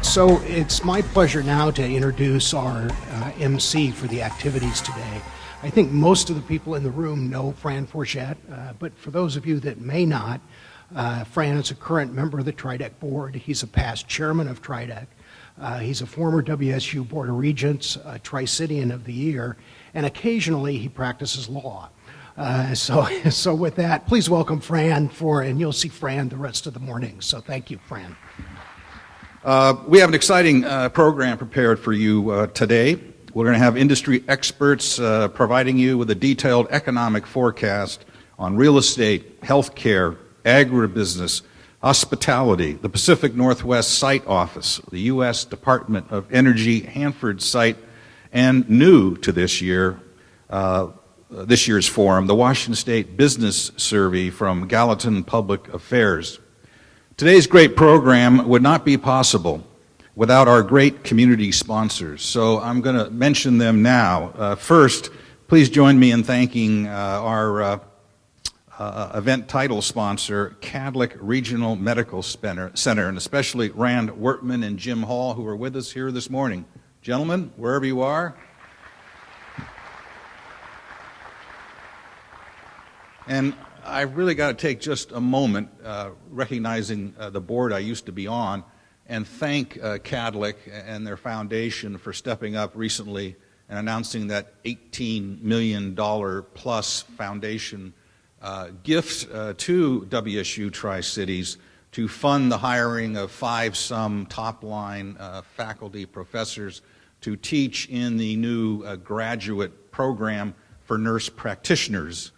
So it's my pleasure now to introduce our MC for the activities today. I think most of the people in the room know Fran Forgette, but for those of you that may not, Fran is a current member of the Tridec board. He's a past chairman of Tridec. He's a former WSU Board of Regents, Tri-Citian of the Year, and occasionally he practices law. So with that, please welcome Fran and you'll see Fran the rest of the morning. So thank you, Fran. We have an exciting program prepared for you today. We're going to have industry experts providing you with a detailed economic forecast on real estate, healthcare, agribusiness, hospitality, the Pacific Northwest Site Office, the U.S. Department of Energy Hanford site, and new to this year's forum, the Washington State Business Survey from Gallatin Public Affairs. Today's great program would not be possible without our great community sponsors, so I'm going to mention them now. First, please join me in thanking our event title sponsor, Kadlec Regional Medical Center, and especially Rand Wertman and Jim Hall, who are with us here this morning. Gentlemen, wherever you are. And I've really got to take just a moment, recognizing the board I used to be on, and thank Kadlec and their foundation for stepping up recently and announcing that $18 million plus foundation gift to WSU Tri-Cities to fund the hiring of 5 top-line faculty professors to teach in the new graduate program for nurse practitioners.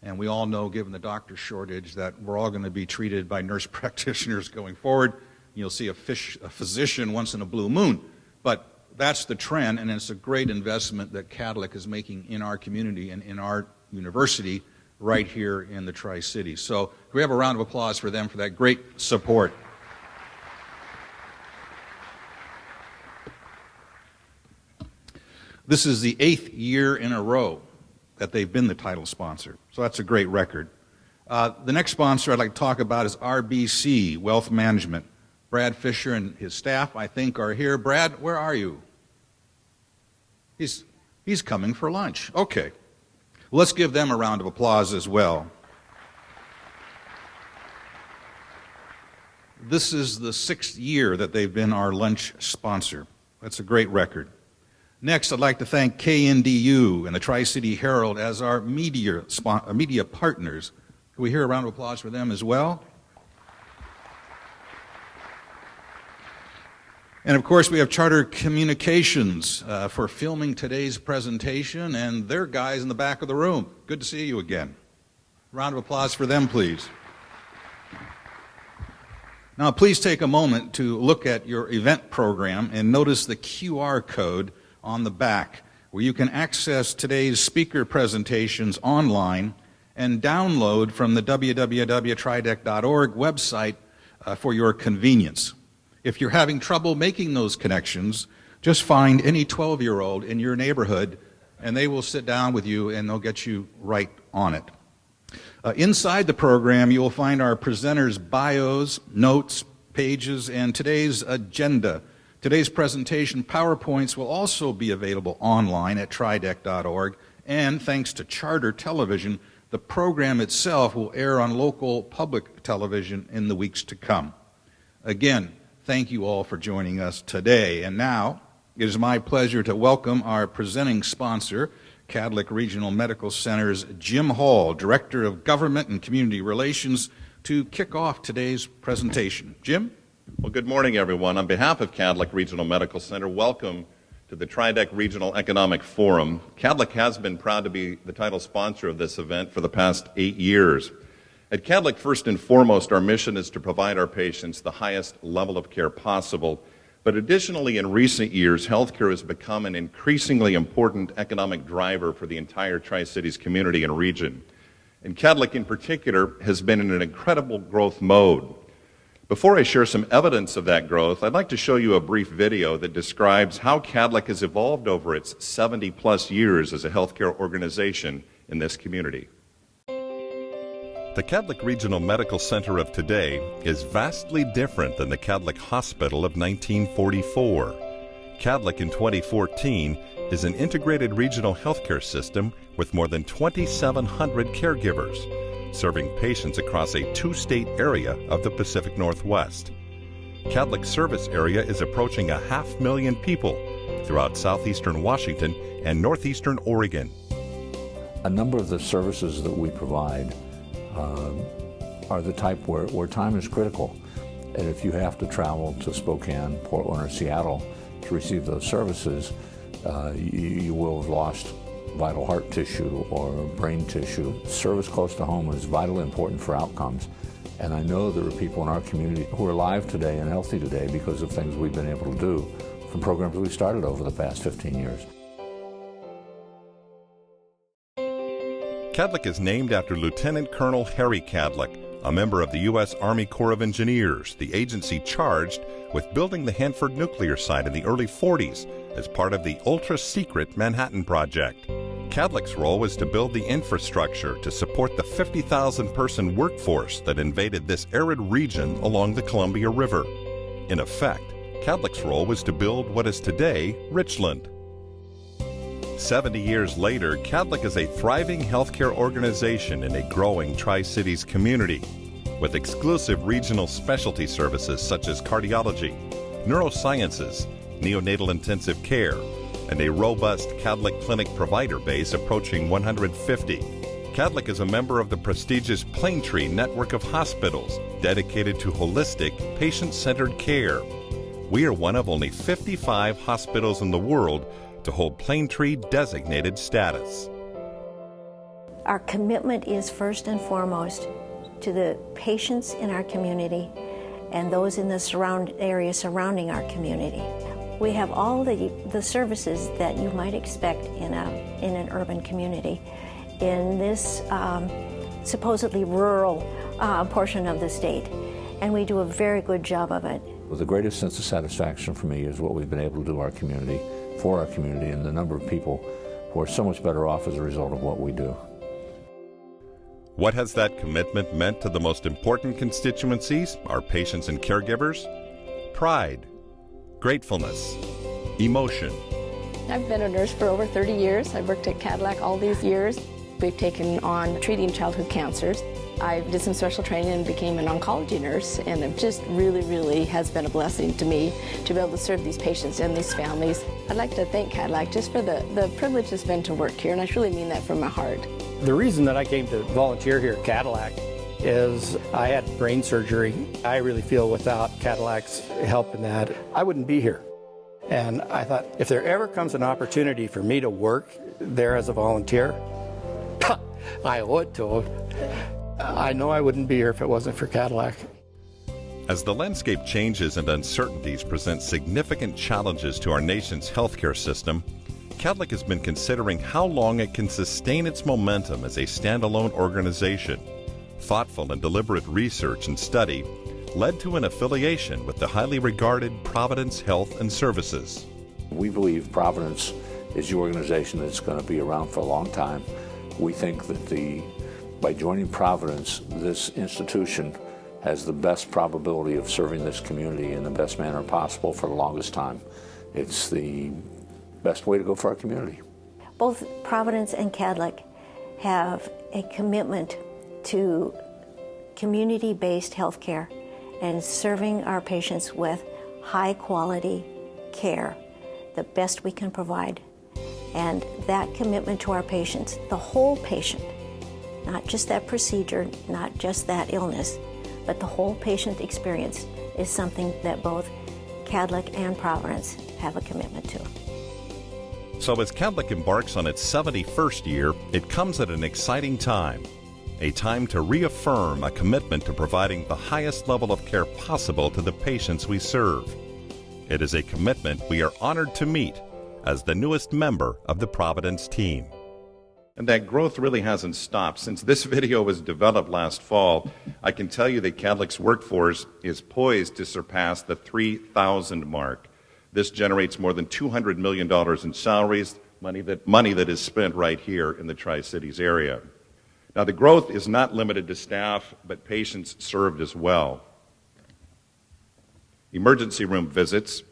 And we all know, given the doctor shortage, that we're all going to be treated by nurse practitioners going forward. You'll see a physician once in a blue moon. But that's the trend, and it's a great investment that Kadlec is making in our community and in our university right here in the Tri-Cities. So can we have a round of applause for them for that great support? This is the 8th year in a row that they've been the title sponsor. So that's a great record. The next sponsor I'd like to talk about is RBC Wealth Management. Brad Fisher and his staff, I think, are here. Brad, where are you? He's coming for lunch. Okay. Let's give them a round of applause as well. This is the 6th year that they've been our lunch sponsor. That's a great record. Next, I'd like to thank KNDU and the Tri-City Herald as our media partners. Can we hear a round of applause for them as well? And of course, we have Charter Communications for filming today's presentation, and their guys in the back of the room. Good to see you again. Round of applause for them, please. Now, please take a moment to look at your event program and notice the QR code on the back, where you can access today's speaker presentations online and download from the www.tridec.org website for your convenience. If you're having trouble making those connections, just find any 12-year-old in your neighborhood and they will sit down with you and they'll get you right on it. Inside the program, you will find our presenters' bios, notes, pages, and today's agenda. Today's presentation PowerPoints will also be available online at tridec.org, and thanks to Charter Television, the program itself will air on local public television in the weeks to come. Again, thank you all for joining us today. And now, it is my pleasure to welcome our presenting sponsor, Kadlec Regional Medical Center's Jim Hall, Director of Government and Community Relations, to kick off today's presentation. Jim? Well, good morning, everyone. On behalf of Kadlec Regional Medical Center, welcome to the Tridec Regional Economic Forum. Kadlec has been proud to be the title sponsor of this event for the past 8 years. At Kadlec, first and foremost, our mission is to provide our patients the highest level of care possible. But additionally, in recent years, healthcare has become an increasingly important economic driver for the entire Tri-Cities community and region. And Kadlec, in particular, has been in an incredible growth mode. Before I share some evidence of that growth, I'd like to show you a brief video that describes how Kadlec has evolved over its 70-plus years as a healthcare organization in this community. The Kadlec Regional Medical Center of today is vastly different than the Kadlec Hospital of 1944. Kadlec in 2014 is an integrated regional healthcare system with more than 2,700 caregivers, serving patients across a two-state area of the Pacific Northwest. Kadlec's service area is approaching 500,000 people throughout southeastern Washington and northeastern Oregon. A number of the services that we provide are the type where time is critical. And if you have to travel to Spokane, Portland, or Seattle to receive those services, you will have lost vital heart tissue or brain tissue. Service close to home is vitally important for outcomes. And I know there are people in our community who are alive today and healthy today because of things we've been able to do from programs we started over the past 15 years. Kadlec is named after Lieutenant Colonel Harry Kadlec, a member of the U.S. Army Corps of Engineers, the agency charged with building the Hanford nuclear site in the early 40s as part of the ultra-secret Manhattan Project. Kadlec's role was to build the infrastructure to support the 50,000-person workforce that invaded this arid region along the Columbia River. In effect, Kadlec's role was to build what is today Richland. 70 years later, Kadlec is a thriving healthcare organization in a growing Tri-Cities community with exclusive regional specialty services such as cardiology, neurosciences, neonatal intensive care, and a robust Kadlec clinic provider base approaching 150. Kadlec is a member of the prestigious Plaintree network of hospitals dedicated to holistic, patient-centered care. We are one of only 55 hospitals in the world to hold Plaintree designated status. Our commitment is first and foremost to the patients in our community and those in the area surrounding our community. We have all the services that you might expect in an urban community in this supposedly rural portion of the state, and we do a very good job of it. Well, the greatest sense of satisfaction for me is what we've been able to do for our community, and the number of people who are so much better off as a result of what we do. What has that commitment meant to the most important constituencies, our patients and caregivers? Pride, gratefulness, emotion. I've been a nurse for over 30 years. I've worked at Kadlec all these years. We've taken on treating childhood cancers. I did some special training and became an oncology nurse, and it just really has been a blessing to me to be able to serve these patients and these families. I'd like to thank Kadlec just for the privilege it's been to work here, and I truly mean that from my heart. The reason that I came to volunteer here at Kadlec is I had brain surgery. I really feel without Kadlec's help in that, I wouldn't be here. And I thought, if there ever comes an opportunity for me to work there as a volunteer, I owe it to them. I know I wouldn't be here if it wasn't for Kadlec. As the landscape changes and uncertainties present significant challenges to our nation's healthcare system, Kadlec has been considering how long it can sustain its momentum as a standalone organization. Thoughtful and deliberate research and study led to an affiliation with the highly regarded Providence Health and Services. We believe Providence is the organization that's going to be around for a long time. We think that by joining Providence, this institution has the best probability of serving this community in the best manner possible for the longest time. It's the best way to go for our community. Both Providence and Kadlec have a commitment to community-based health care and serving our patients with high-quality care, the best we can provide. And that commitment to our patients, the whole patient, not just that procedure, not just that illness, but the whole patient experience is something that both Kadlec and Providence have a commitment to. So as Kadlec embarks on its 71st year, it comes at an exciting time. A time to reaffirm a commitment to providing the highest level of care possible to the patients we serve. It is a commitment we are honored to meet as the newest member of the Providence team. And that growth really hasn't stopped. Since this video was developed last fall, I can tell you that Kadlec's workforce is poised to surpass the 3,000 mark. This generates more than $200 million in salaries, money that is spent right here in the Tri-Cities area. Now, the growth is not limited to staff, but patients served as well. Emergency room visits,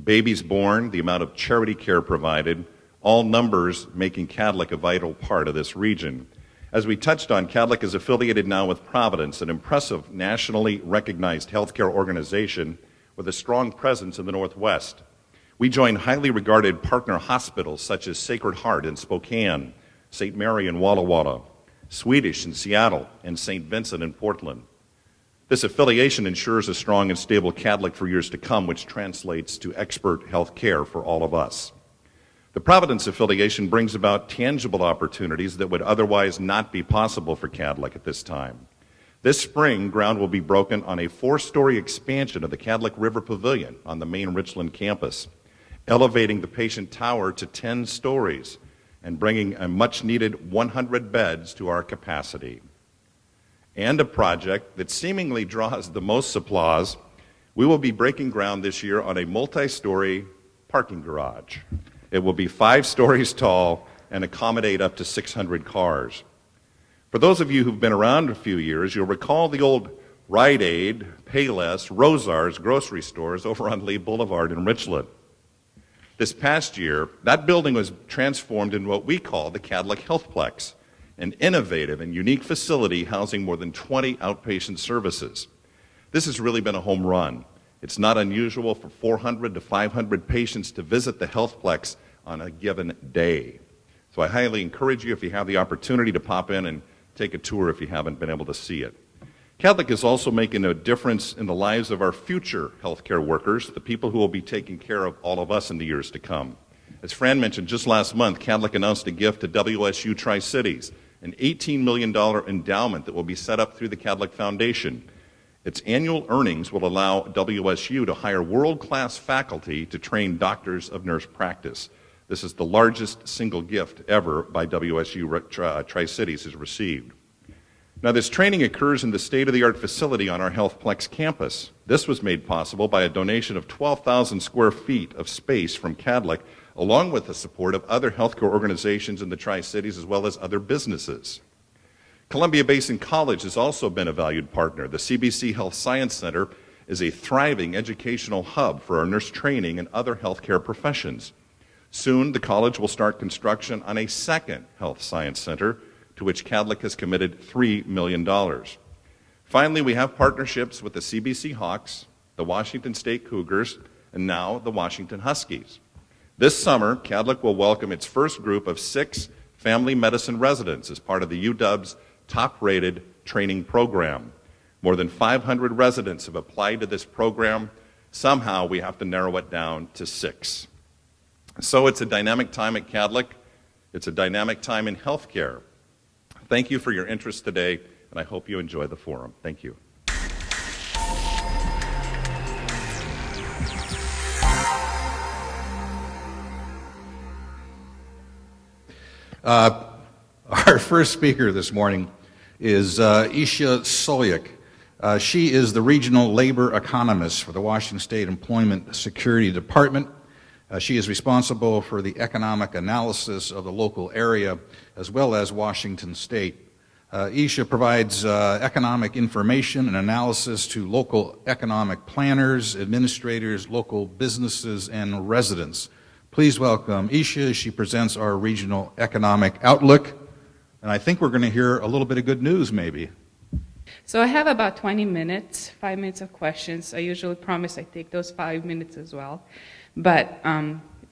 babies born, the amount of charity care provided, all numbers making Kadlec a vital part of this region. As we touched on, Kadlec is affiliated now with Providence, an impressive nationally recognized healthcare organization with a strong presence in the Northwest. We join highly regarded partner hospitals such as Sacred Heart in Spokane, St. Mary in Walla Walla, Swedish in Seattle, and St. Vincent in Portland. This affiliation ensures a strong and stable Kadlec for years to come, which translates to expert health care for all of us. The Providence affiliation brings about tangible opportunities that would otherwise not be possible for Kadlec at this time. This spring, ground will be broken on a 4-story expansion of the Kadlec River Pavilion on the main Richland campus, elevating the patient tower to 10 stories and bringing a much-needed 100 beds to our capacity. And a project that seemingly draws the most applause, we will be breaking ground this year on a multi-story parking garage. It will be 5 stories tall and accommodate up to 600 cars. For those of you who've been around a few years, you'll recall the old Rite Aid, Payless, Rosar's grocery stores over on Lee Boulevard in Richland. This past year, that building was transformed into what we call the Kadlec Healthplex, an innovative and unique facility housing more than 20 outpatient services. This has really been a home run. It's not unusual for 400 to 500 patients to visit the Healthplex on a given day. So I highly encourage you, if you have the opportunity, to pop in and take a tour if you haven't been able to see it. Kadlec is also making a difference in the lives of our future healthcare workers, the people who will be taking care of all of us in the years to come. As Fran mentioned, just last month, Kadlec announced a gift to WSU Tri-Cities, an $18 million endowment that will be set up through the Kadlec Foundation. Its annual earnings will allow WSU to hire world-class faculty to train doctors of nurse practice. This is the largest single gift ever by WSU Tri-Cities has received. Now, this training occurs in the state-of-the-art facility on our Healthplex campus. This was made possible by a donation of 12,000 square feet of space from Kadlec, along with the support of other healthcare organizations in the Tri-Cities as well as other businesses. Columbia Basin College has also been a valued partner. The CBC Health Science Center is a thriving educational hub for our nurse training and other healthcare professions. Soon, the college will start construction on a second health science center, to which Kadlec has committed $3 million. Finally, we have partnerships with the CBC Hawks, the Washington State Cougars, and now the Washington Huskies. This summer, Kadlec will welcome its first group of 6 family medicine residents as part of the UW's top-rated training program. More than 500 residents have applied to this program. Somehow we have to narrow it down to 6. So it's a dynamic time at Kadlec. It's a dynamic time in healthcare. Thank you for your interest today, and I hope you enjoy the forum. Thank you. Our first speaker this morning is Ajsa Suljic. She is the regional labor economist for the Washington State Employment Security Department. She is responsible for the economic analysis of the local area as well as Washington State. Ajsa provides economic information and analysis to local economic planners, administrators, local businesses, and residents. Please welcome Ajsa. She presents our regional economic outlook. And I think we're going to hear a little bit of good news, maybe. So I have about 20 minutes, 5 minutes of questions. I usually promise I take those 5 minutes as well. But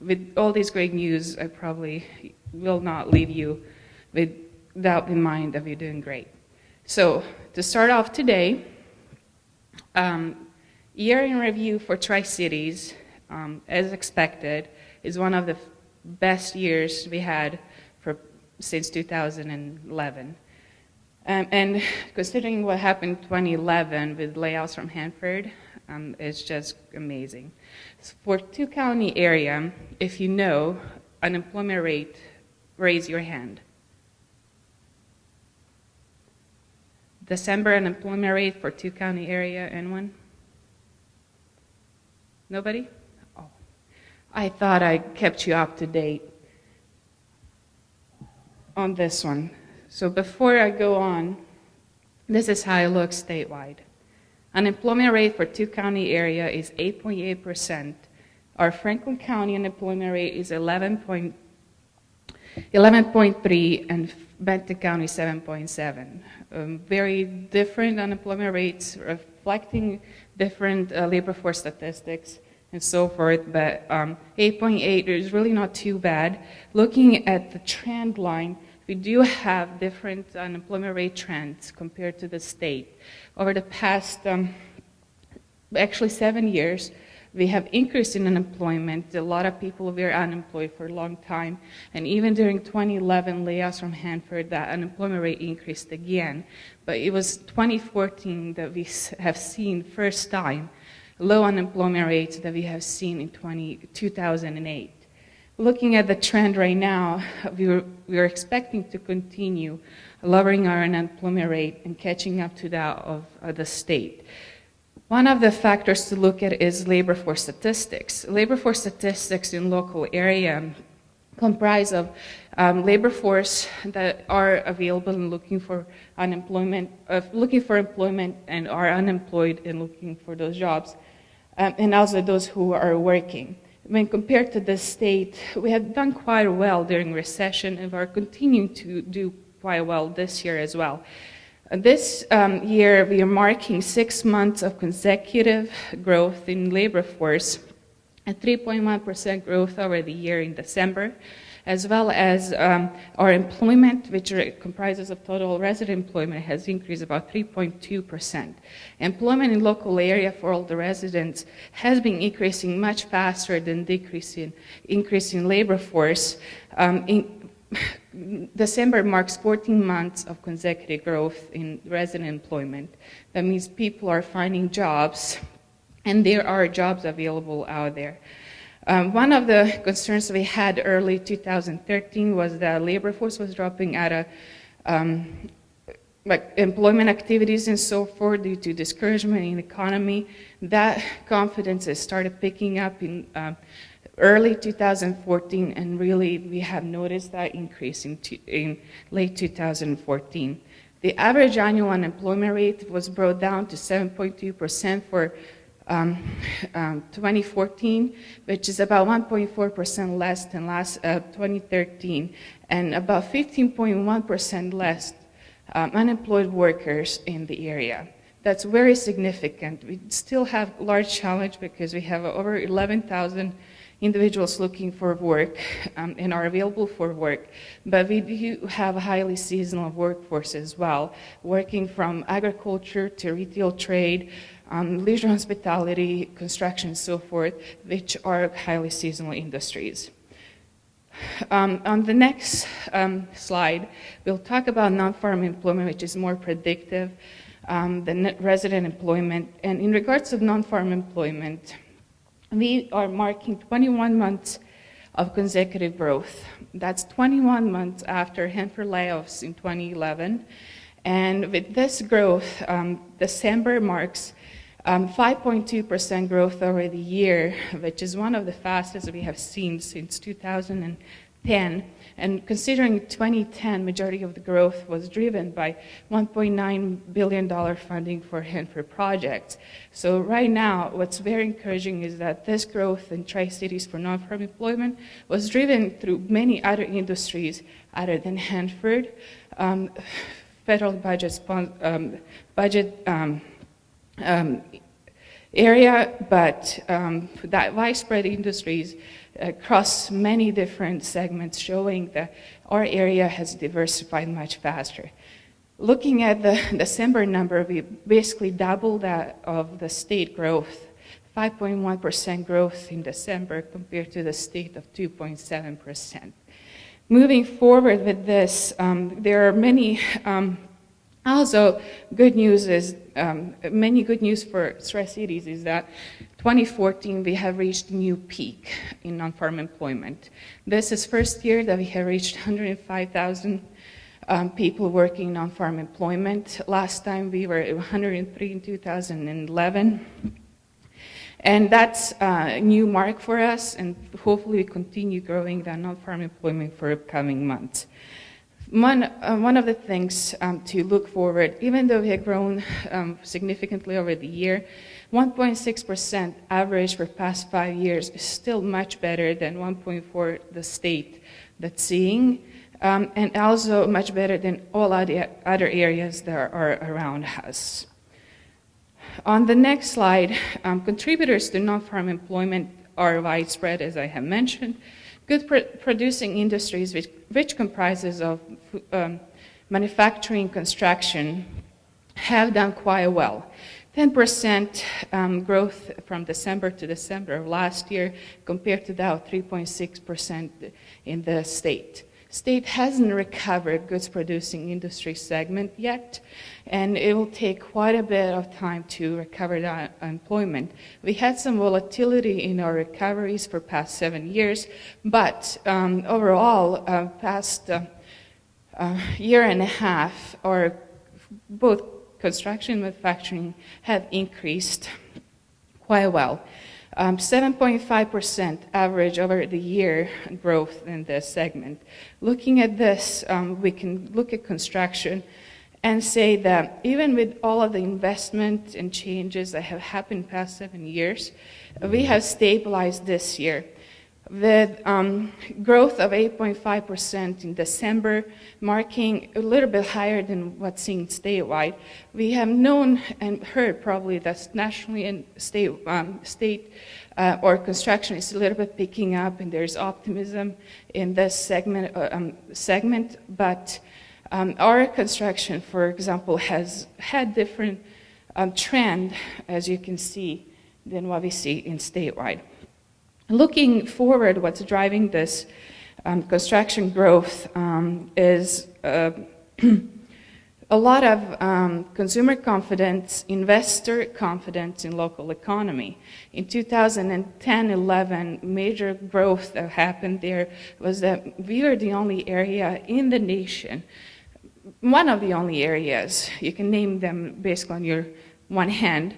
with all this great news, I probably will not leave you with doubt in mind that you're doing great. So to start off today, year in review for Tri-Cities, as expected, is one of the best years we had since 2011. And considering what happened in 2011 with layoffs from Hanford, it's just amazing. For 2-county area, if you know, unemployment rate raise your hand. December unemployment rate for 2-county area, anyone? Nobody? Oh, I thought I kept you up to date on this one. So before I go on, this is how it looks statewide. Unemployment rate for 2-county area is 8.8%. Our Franklin County unemployment rate is 11.3, and Benton County 7.7. Very different unemployment rates, reflecting different labor force statistics and so forth, but 8.8 is really not too bad. Looking at the trend line, we do have different unemployment rate trends compared to the state. Over the past, actually 7 years, we have increased in unemployment. A lot of people were unemployed for a long time. And even during 2011 layoffs from Hanford, that unemployment rate increased again. But it was 2014 that we have seen first time low unemployment rates that we have seen in 2008. Looking at the trend right now, we are expecting to continue lowering our unemployment rate and catching up to that of the state. One of the factors to look at is labor force statistics. Labor force statistics in local area comprise of labor force that are available and looking for employment and are unemployed and looking for those jobs, and also those who are working. When compared to the state, we have done quite well during recession and are continuing to do quite well this year as well. This year, we are marking 6 months of consecutive growth in labor force, a 3.1% growth over the year in December, as well as our employment, which comprises of total resident employment, has increased about 3.2%. Employment in local area for all the residents has been increasing much faster than increasing labor force. December marks 14 months of consecutive growth in resident employment. That means people are finding jobs, and there are jobs available out there. One of the concerns we had early 2013 was that labor force was dropping out of employment activities and so forth due to discouragement in the economy. That confidence has started picking up in early 2014, and really we have noticed that increase in late 2014. The average annual unemployment rate was brought down to 7.2% for 2014, which is about 1.4% less than 2013, and about 15.1% less unemployed workers in the area. That's very significant. We still have a large challenge because we have over 11,000 individuals looking for work and are available for work, but we do have a highly seasonal workforce as well, working from agriculture to retail trade, leisure hospitality, construction, and so forth, which are highly seasonal industries. On the next slide, we'll talk about non-farm employment, which is more predictive than resident employment. And in regards to non-farm employment, we are marking 21 months of consecutive growth. That's 21 months after Hanford layoffs in 2011. And with this growth, December marks 5.2% growth over the year, which is one of the fastest we have seen since 2010. And considering 2010, majority of the growth was driven by $1.9 billion funding for Hanford projects. So right now, what's very encouraging is that this growth in Tri-Cities for non-farm employment was driven through many other industries other than Hanford, federal area, but that widespread industries across many different segments, showing that our area has diversified much faster. Looking at the December number, we basically doubled that of the state growth, 5.1% growth in December compared to the state of 2.7%. Moving forward with this, there are many also good news is, many good news for Tri-Cities is that 2014, we have reached a new peak in non-farm employment. This is first year that we have reached 105,000 people working in non-farm employment. Last time we were at 103 in 2011. And that's a new mark for us, and hopefully we continue growing that non-farm employment for upcoming months. One of the things to look forward, even though we have grown significantly over the year, 1.6% average for past 5 years is still much better than 1.4% the state that's seeing, and also much better than all other areas that are around us. On the next slide, contributors to non-farm employment are widespread, as I have mentioned. Good producing industries, which comprises of manufacturing, construction, have done quite well. 10% growth from December to December of last year compared to that 3.6% in the state. State hasn't recovered goods producing industry segment yet, and it will take quite a bit of time to recover that employment. We had some volatility in our recoveries for past 7 years, but overall, past year and a half, our both construction and manufacturing have increased quite well. 7.5% average over the year growth in this segment. Looking at this, we can look at construction and say that even with all of the investment and changes that have happened past 7 years, we have stabilized this year with growth of 8.5% in December, marking a little bit higher than what's seen statewide. We have known and heard probably that nationally and state or construction is a little bit picking up, and there's optimism in this segment, but our construction, for example, has had different trend, as you can see, than what we see in statewide. Looking forward, what's driving this construction growth is a lot of consumer confidence, investor confidence in local economy. In 2010-11, major growth that happened there was that we were the only area in the nation, one of the only areas, you can name them based on your one hand,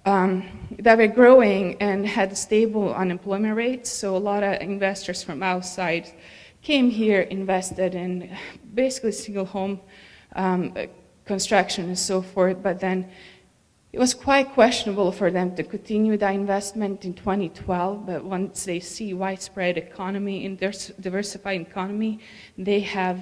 that were growing and had stable unemployment rates. So a lot of investors from outside came here, invested in basically single home construction and so forth, but then it was quite questionable for them to continue that investment in 2012, but once they see widespread economy, in their diversified economy, they have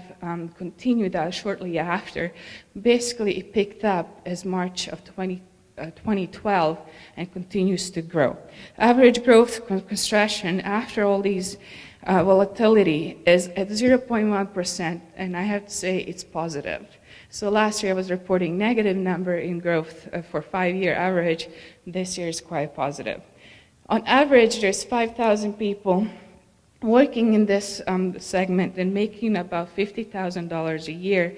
continued that shortly after. Basically, it picked up as March of 2012 and continues to grow. Average growth construction after all these volatility is at 0.1%, and I have to say it's positive. So last year I was reporting negative number in growth for 5-year average. This year is quite positive. On average, there's 5,000 people working in this segment and making about $50,000 a year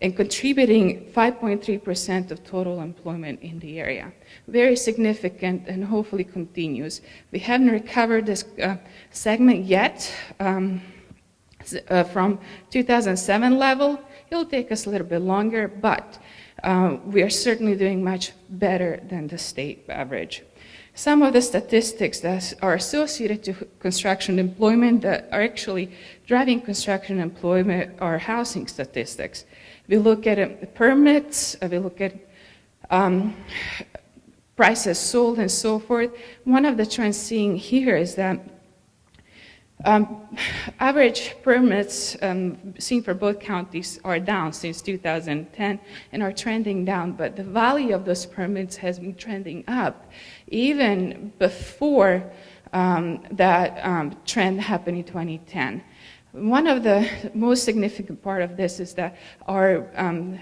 and contributing 5.3% of total employment in the area. Very significant and hopefully continues. We haven't recovered this segment yet from 2007 level. It'll take us a little bit longer, but we are certainly doing much better than the state average. Some of the statistics that are associated to construction employment that are actually driving construction employment are housing statistics. We look at permits, we look at prices sold and so forth. One of the trends seen here is that average permits seen for both counties are down since 2010 and are trending down, but the value of those permits has been trending up even before that trend happened in 2010. One of the most significant part of this is that our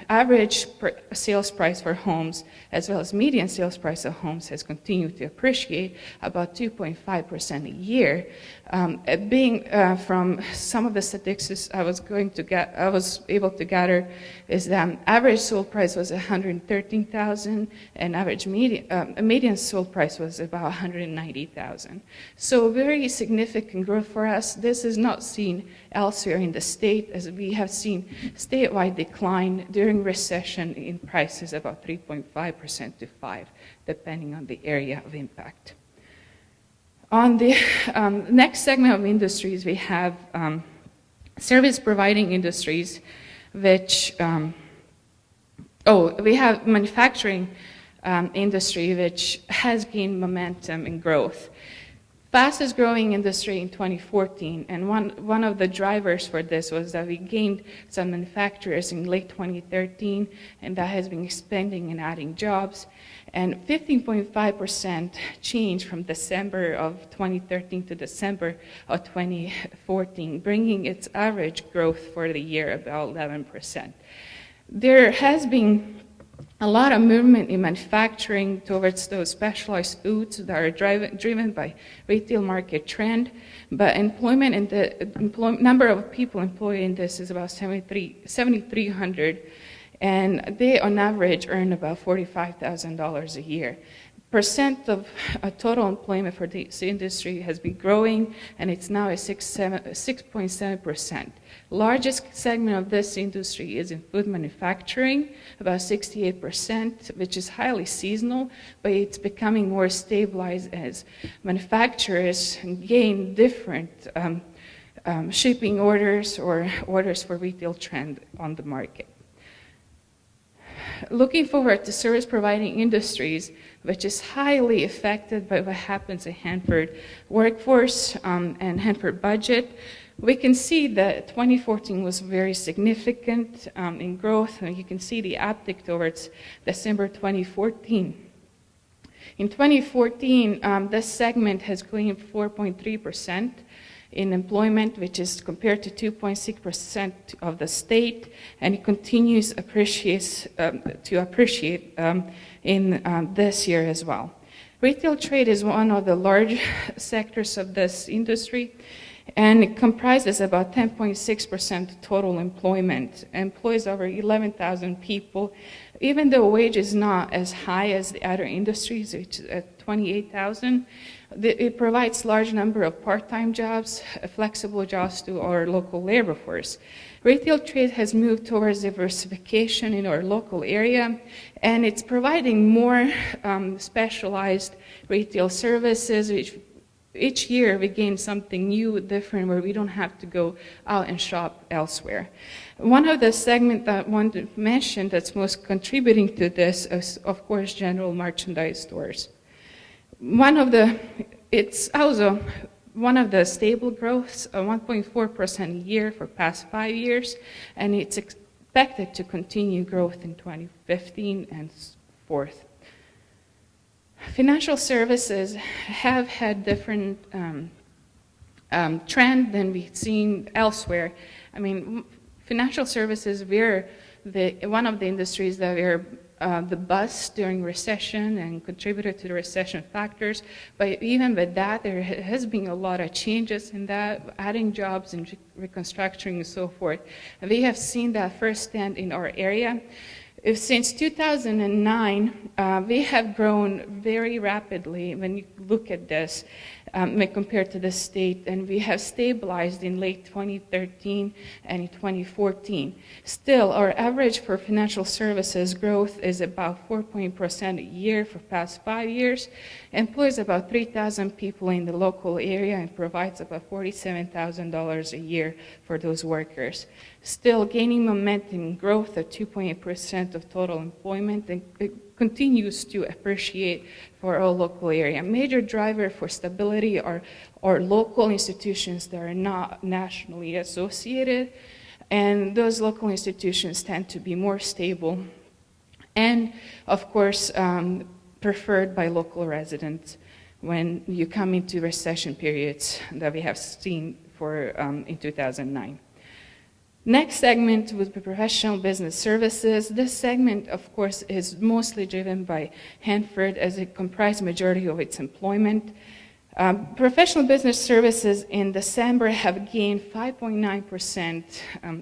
average sales price for homes, as well as median sales price of homes, has continued to appreciate about 2.5% a year. Being from some of the statistics I was able to gather, is that average sold price was $113,000, and average median sold price was about $190,000. So very significant growth for us. This is not seen elsewhere in the state, as we have seen statewide decline during recession in prices about 3.5% to 5%, depending on the area of impact. On the next segment of industries, we have service providing industries, which, we have manufacturing industry, which has gained momentum and growth. Fastest growing industry in 2014, and one of the drivers for this was that we gained some manufacturers in late 2013, and that has been expanding and adding jobs. And 15.5% change from December of 2013 to December of 2014, bringing its average growth for the year about 11%. There has been a lot of movement in manufacturing towards those specialized foods that are driven by retail market trend, but employment and the number of people employed in this is about 7,300, and they on average earn about $45,000 a year. Percent of total employment for this industry has been growing, and it's now at 6.7%. Largest segment of this industry is in food manufacturing, about 68%, which is highly seasonal, but it's becoming more stabilized as manufacturers gain different shipping orders or orders for retail trend on the market. Looking forward to service providing industries, which is highly affected by what happens in Hanford workforce and Hanford budget, we can see that 2014 was very significant in growth, and you can see the uptick towards December 2014. In 2014, this segment has gained 4.3% in employment, which is compared to 2.6% of the state, and it continues to appreciate in this year as well. Retail trade is one of the large sectors of this industry, and it comprises about 10.6% of total employment, employs over 11,000 people. Even though wage is not as high as the other industries, which is at 28,000, it provides large number of part-time jobs, flexible jobs to our local labor force. Retail trade has moved towards diversification in our local area, and it's providing more specialized retail services, which each year we gain something new, different, where we don't have to go out and shop elsewhere. One of the segments that I want to mention that's most contributing to this is, of course, general merchandise stores. It's also one of the stable growths, 1.4% a year for past 5 years, and it's expected to continue growth in 2015 and forth. Financial services have had different trend than we've seen elsewhere. I mean, financial services, we're one of the industries that we're the bust during recession and contributed to the recession factors. But even with that, there has been a lot of changes in that, adding jobs and reconstructing and so forth. And we have seen that firsthand in our area. Since 2009, we have grown very rapidly when you look at this when compared to the state, and we have stabilized in late 2013 and in 2014. Still, our average for financial services growth is about 4% a year for past 5 years, employs about 3,000 people in the local area, and provides about $47,000 a year for those workers. Still gaining momentum, growth at 2.8% of total employment, and it continues to appreciate for our local area. A major driver for stability are local institutions that are not nationally associated, and those local institutions tend to be more stable and, of course, preferred by local residents when you come into recession periods that we have seen in 2009. Next segment would be professional business services. This segment, of course, is mostly driven by Hanford as it comprises majority of its employment. Professional business services in December have gained 5.9%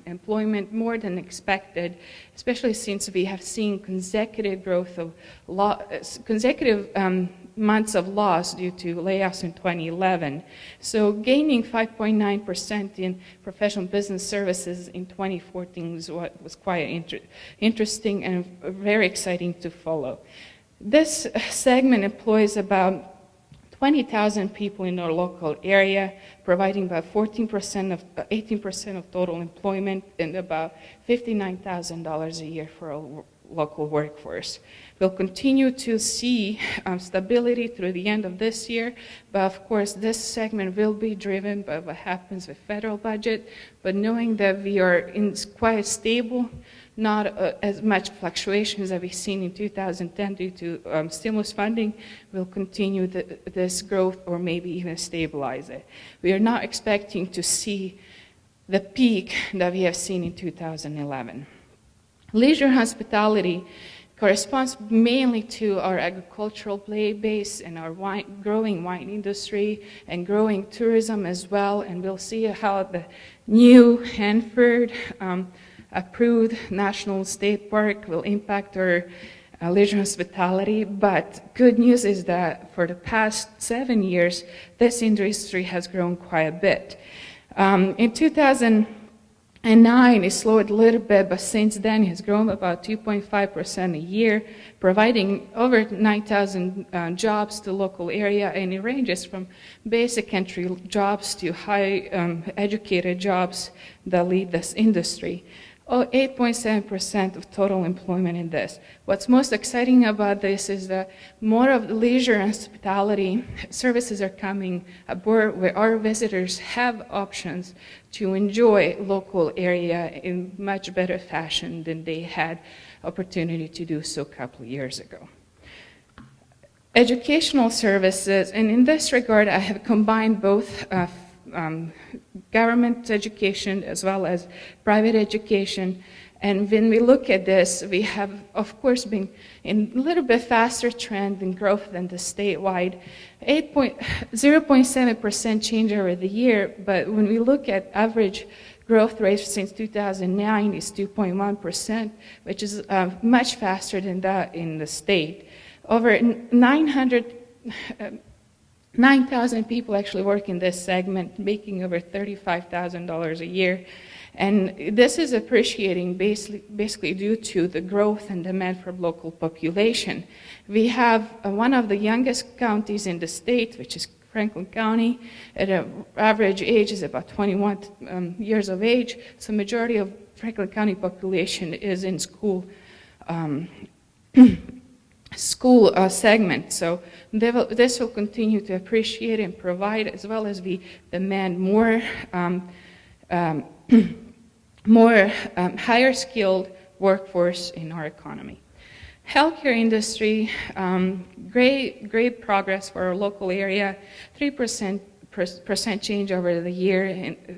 employment, more than expected, especially since we have seen consecutive growth of consecutive months of loss due to layoffs in 2011. So gaining 5.9% in professional business services in 2014 was quite interesting and very exciting to follow. This segment employs about 20,000 people in our local area, providing about 18% of total employment and about $59,000 a year for our local workforce. We'll continue to see stability through the end of this year, but of course this segment will be driven by what happens with federal budget, but knowing that we are in quite stable, not as much fluctuations that we've seen in 2010 due to stimulus funding, will continue this growth or maybe even stabilize it. We are not expecting to see the peak that we have seen in 2011. Leisure hospitality corresponds mainly to our agricultural base and our growing wine industry and growing tourism as well, and we'll see how the new Hanford approved National State Park will impact our leisure hospitality. But good news is that for the past 7 years, this industry has grown quite a bit. In 2009, it slowed a little bit, but since then it has grown about 2.5% a year, providing over 9,000 jobs to the local area, and it ranges from basic entry jobs to high educated jobs that lead this industry. 8.7% of total employment in this. What's most exciting about this is that more of the leisure and hospitality services are coming aboard where our visitors have options to enjoy local area in much better fashion than they had opportunity to do so a couple of years ago. Educational services, and in this regard I have combined both government education as well as private education. And when we look at this, we have, of course, been in a little bit faster trend in growth than the statewide, 0.7% change over the year. But when we look at average growth rate since 2009 is 2.1%, which is much faster than that in the state. Over 9,000 people actually work in this segment, making over $35,000 a year. And this is appreciating basically due to the growth and demand from local population. We have one of the youngest counties in the state, which is Franklin County. At an average age is about 21 years of age. So majority of Franklin County population is in school segment. So this will continue to appreciate and provide, as well as we demand more higher skilled workforce in our economy. Healthcare industry, great progress for our local area, 3% change over the year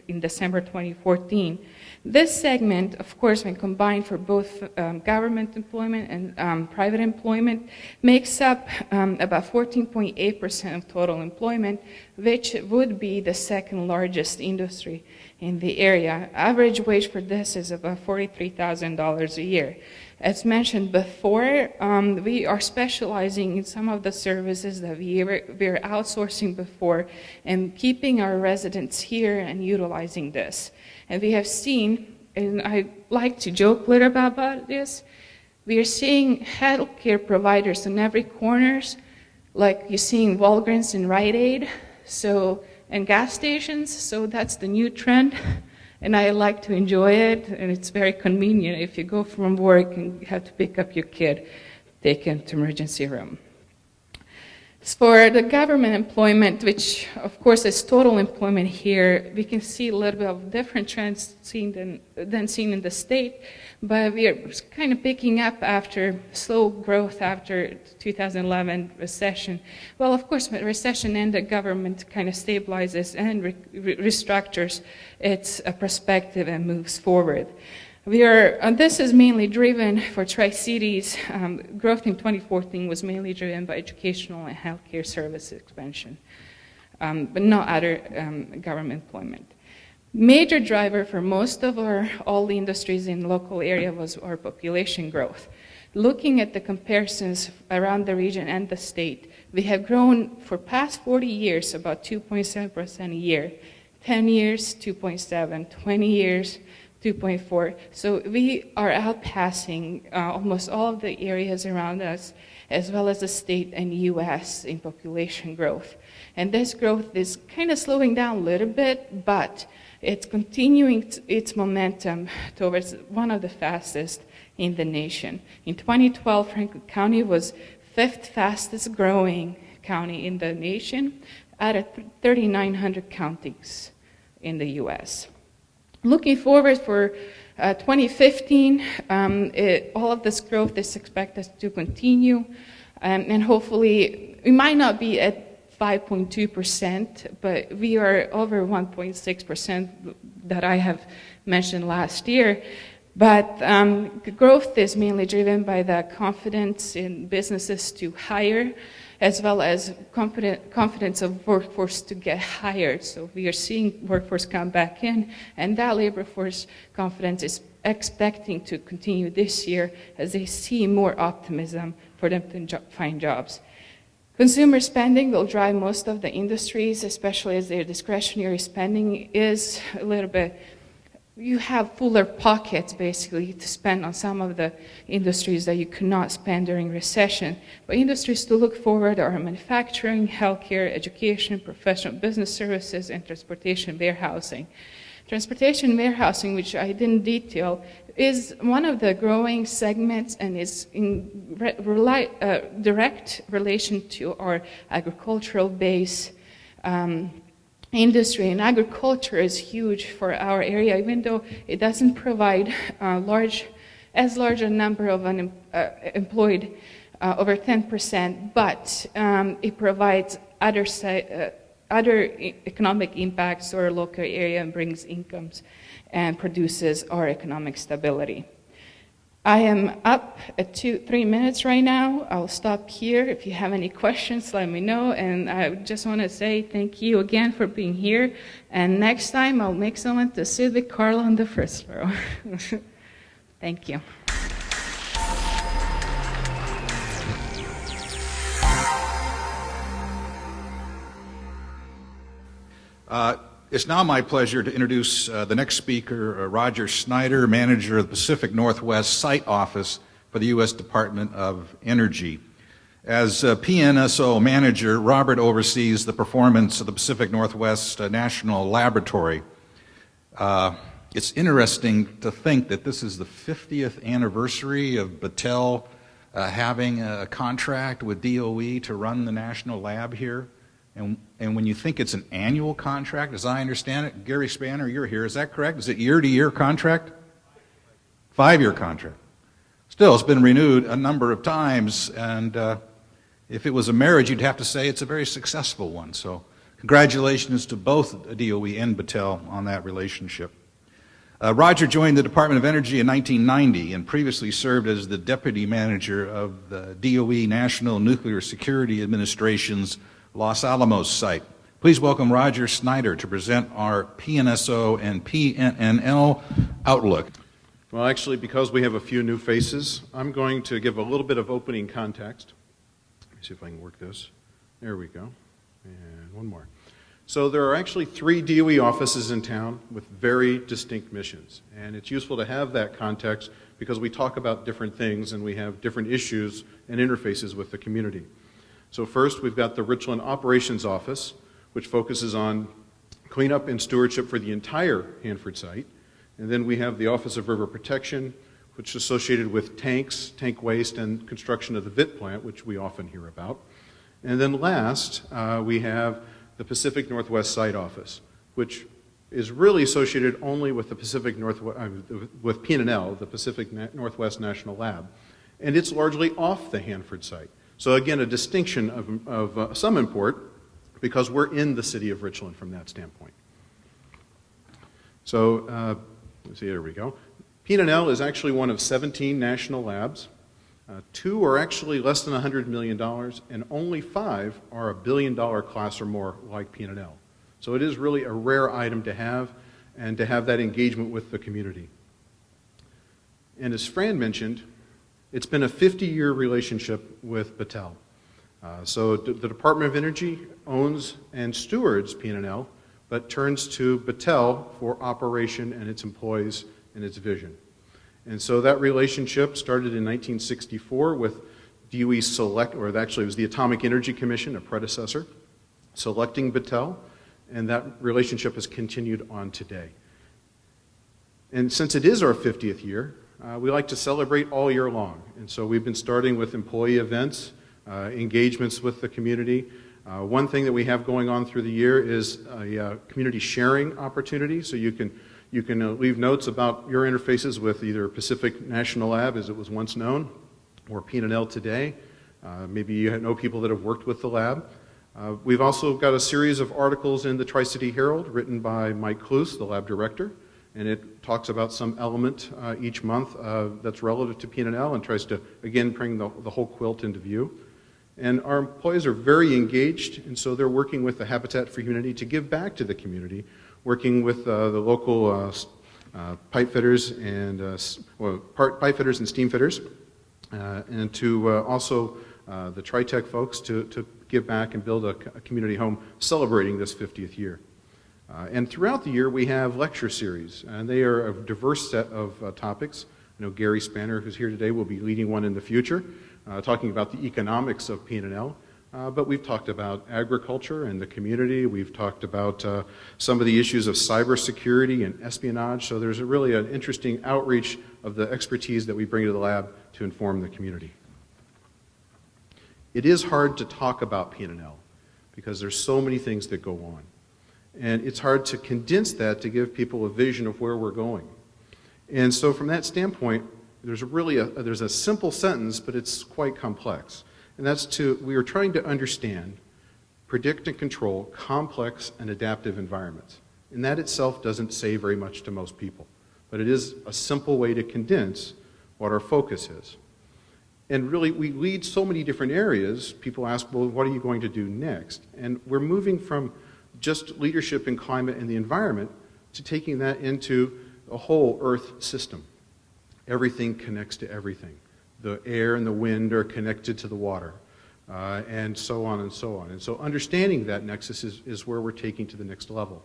in December 2014. This segment, of course, when combined for both government employment and private employment, makes up about 14.8% of total employment, which would be the second largest industry in the area. Average wage for this is about $43,000 a year. As mentioned before, we are specializing in some of the services that we were outsourcing before and keeping our residents here and utilizing this. And we have seen, and I like to joke a little bit about this, we are seeing healthcare providers on every corners, like you're seeing Walgreens and Rite Aid, and gas stations, so that's the new trend. And I like to enjoy it, and it's very convenient if you go from work and you have to pick up your kid, take him to emergency room. For the government employment, which of course is total employment here, we can see a little bit of different trends than seen in the state, but we are kind of picking up after slow growth after 2011 recession. Well, of course, when the recession ended, the government kind of stabilizes and restructures its perspective and moves forward. This is mainly driven for Tri-Cities. Growth in 2014 was mainly driven by educational and healthcare service expansion, but not other government employment. Major driver for most of all the industries in the local area was our population growth. Looking at the comparisons around the region and the state, we have grown for past 40 years about 2.7% a year, 10 years 2.7, 20 years 2.4. So we are outpassing almost all of the areas around us, as well as the state and U.S. in population growth. And this growth is kind of slowing down a little bit, but it's continuing its momentum towards one of the fastest in the nation. In 2012, Franklin County was 5th fastest growing county in the nation out of 3,900 counties in the U.S. Looking forward for 2015, all of this growth is expected to continue, and hopefully we might not be at 5.2%, but we are over 1.6% that I have mentioned last year. But growth is mainly driven by the confidence in businesses to hire, as well as confidence of workforce to get hired. So we are seeing workforce come back in, and that labor force confidence is expecting to continue this year as they see more optimism for them to find jobs. Consumer spending will drive most of the industries, especially as their discretionary spending is a little bit, you have fuller pockets basically to spend on some of the industries that you could not spend during recession. But industries to look forward are manufacturing, healthcare, education, professional business services, and transportation warehousing. Transportation warehousing, which I didn't detail, is one of the growing segments and is in direct relation to our agricultural base. Industry and agriculture is huge for our area, even though it doesn't provide as large a number of employed, over 10%, but it provides other economic impacts to our local area and brings incomes and produces our economic stability. I am up at 3 minutes right now. I'll stop here. If you have any questions, let me know. And I just want to say thank you again for being here. And next time, I'll make someone to sit with Carla on the first row. Thank you. It's now my pleasure to introduce the next speaker, Roger Snyder, manager of the Pacific Northwest Site Office for the U.S. Department of Energy. As PNSO manager, Robert oversees the performance of the Pacific Northwest National Laboratory. It's interesting to think that this is the 50th anniversary of Battelle having a contract with DOE to run the national lab here. And when you think it's an annual contract, as I understand it, Gary Spanner, you're here, is that correct? Is it year-to-year contract? 5-year contract. Still, it's been renewed a number of times, and if it was a marriage, you'd have to say it's a very successful one. So congratulations to both DOE and Battelle on that relationship. Roger joined the Department of Energy in 1990 and previously served as the deputy manager of the DOE National Nuclear Security Administration's Los Alamos site. Please welcome Roger Snyder to present our PNSO and PNNL outlook. Well, actually, because we have a few new faces, I'm going to give a little bit of opening context. Let me see if I can work this. There we go. And one more. So there are actually 3 DOE offices in town with very distinct missions. And it's useful to have that context because we talk about different things and we have different issues and interfaces with the community. So first, we've got the Richland Operations Office, which focuses on cleanup and stewardship for the entire Hanford site. And then we have the Office of River Protection, which is associated with tanks, tank waste, and construction of the VIT plant, which we often hear about. And then last, we have the Pacific Northwest Site Office, which is really associated only with the Pacific with PNNL, the Pacific Northwest National Lab, and it's largely off the Hanford site. So again, a distinction of some import because we're in the city of Richland from that standpoint. So let's see, there we go. PNNL is actually one of 17 national labs. 2 are actually less than $100 million, and only 5 are a $1 billion class or more like PNNL. So it is really a rare item to have, and to have that engagement with the community. And as Fran mentioned, it's been a 50-year relationship with Battelle. So the Department of Energy owns and stewards PNNL, but turns to Battelle for operation and its employees and its vision. And so that relationship started in 1964 with DOE select, or actually it was the Atomic Energy Commission, a predecessor, selecting Battelle, and that relationship has continued on today. And since it is our 50th year, we like to celebrate all year long. And so we've been starting with employee events, engagements with the community. One thing that we have going on through the year is a community sharing opportunity. So you can leave notes about your interfaces with either Pacific National Lab, as it was once known, or PNNL today. Maybe you know people that have worked with the lab. We've also got a series of articles in the Tri-City Herald written by Mike Kloos, the lab director, and it talks about some element each month that's relative to PNNL and tries to, again, bring the whole quilt into view. And our employees are very engaged, and so they're working with the Habitat for Humanity to give back to the community, working with the local pipe fitters and pipe fitters and steam fitters, and to also the Tridec folks to give back and build a community home celebrating this 50th year. And throughout the year, we have lecture series, and they are a diverse set of topics. I know Gary Spanner, who's here today, will be leading one in the future, talking about the economics of PNNL. But we've talked about agriculture and the community. We've talked about some of the issues of cybersecurity and espionage. So there's really an interesting outreach of the expertise that we bring to the lab to inform the community. It is hard to talk about PNNL because there's so many things that go on. And it's hard to condense that to give people a vision of where we're going. And so from that standpoint, there's a simple sentence, but it's quite complex. And that's we are trying to understand, predict and control complex and adaptive environments. And that itself doesn't say very much to most people. But it is a simple way to condense what our focus is. And really, we lead so many different areas. People ask, well, what are you going to do next? And we're moving from just leadership in climate and the environment to taking that into a whole Earth system. Everything connects to everything. The air and the wind are connected to the water, and so on and so on. And so understanding that nexus is where we're taking to the next level.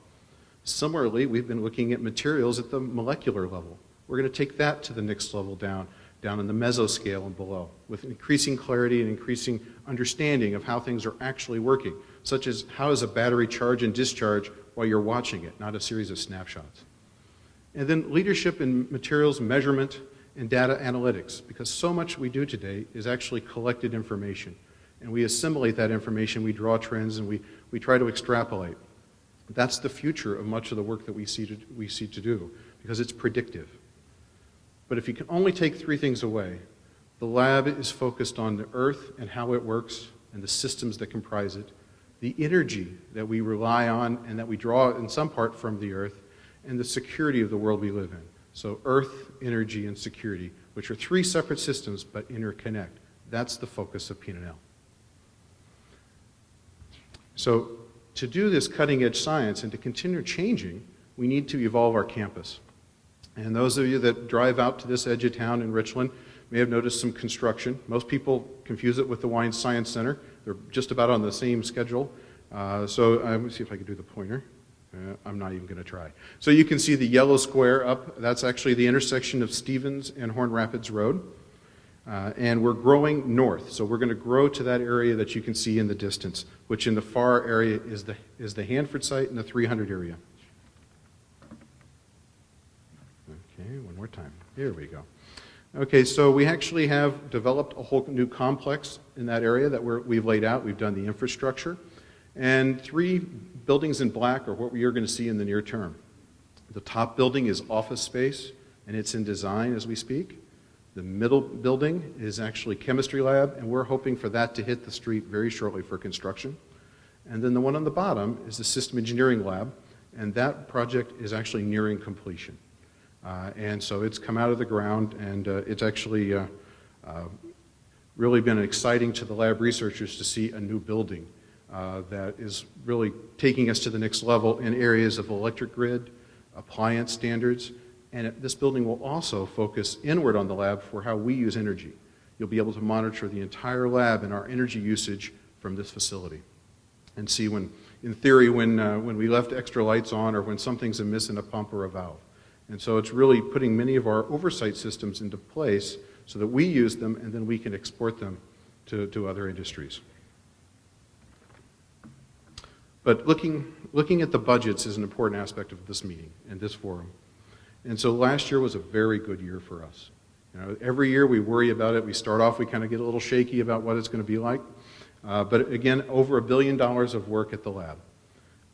Similarly, we've been looking at materials at the molecular level. We're going to take that to the next level down in the mesoscale and below, with increasing clarity and increasing understanding of how things are actually working, such as how does a battery charge and discharge while you're watching it, not a series of snapshots. And then leadership in materials measurement and data analytics, because so much we do today is actually collected information. And we assimilate that information, we draw trends, and we try to extrapolate. That's the future of much of the work that we see to do, because it's predictive. But if you can only take 3 things away, the lab is focused on the Earth and how it works and the systems that comprise it, the energy that we rely on and that we draw in some part from the Earth, and the security of the world we live in. So Earth, energy, and security, which are 3 separate systems but interconnect. That's the focus of PNNL. So to do this cutting-edge science and to continue changing, we need to evolve our campus. And those of you that drive out to this edge of town in Richland may have noticed some construction. Most people confuse it with the Wine Science Center. They're just about on the same schedule. So let me see if I can do the pointer. I'm not even going to try. So you can see the yellow square up. That's actually the intersection of Stevens and Horn Rapids Road. And we're growing north. So we're going to grow to that area that you can see in the distance, which in the far area is the Hanford site and the 300 area. Okay, one more time. Here we go. Okay, so we actually have developed a whole new complex in that area that we've laid out. We've done the infrastructure. And 3 buildings in black are what we are going to see in the near term. The top building is office space, and it's in design as we speak. The middle building is actually chemistry lab, and we're hoping for that to hit the street very shortly for construction. And then the one on the bottom is the system engineering lab, and that project is actually nearing completion. And so it's come out of the ground, and it's actually really been exciting to the lab researchers to see a new building that is really taking us to the next level in areas of electric grid, appliance standards, and this building will also focus inward on the lab for how we use energy. You'll be able to monitor the entire lab and our energy usage from this facility and see when, in theory, when we left extra lights on or when something's amiss in a pump or a valve. And so it's really putting many of our oversight systems into place so that we use them and then we can export them to other industries. But looking at the budgets is an important aspect of this meeting and this forum. And so last year was a very good year for us. You know, every year we worry about it. We start off, we kind of get a little shaky about what it's going to be like. But again, over $1 billion of work at the lab.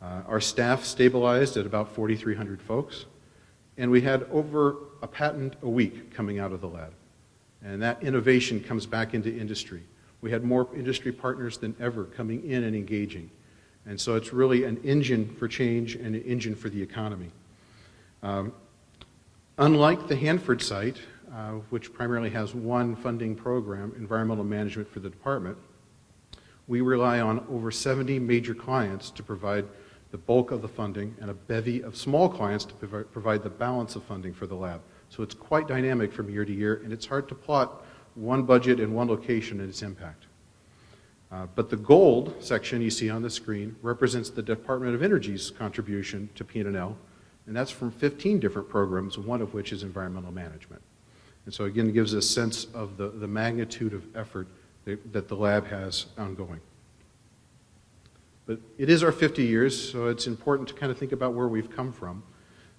Our staff stabilized at about 4,300 folks. And we had over a patent a week coming out of the lab. And that innovation comes back into industry. We had more industry partners than ever coming in and engaging. And so it's really an engine for change and an engine for the economy. Unlike the Hanford site, which primarily has one funding program, environmental management for the department, we rely on over 70 major clients to provide the bulk of the funding and a bevy of small clients to provide the balance of funding for the lab. So it's quite dynamic from year to year, and it's hard to plot one budget in one location and its impact. But the gold section you see on the screen represents the Department of Energy's contribution to PNNL, and that's from 15 different programs, one of which is environmental management. And so again, it gives a sense of the magnitude of effort that the lab has ongoing. But it is our 50 years, so it's important to kind of think about where we've come from.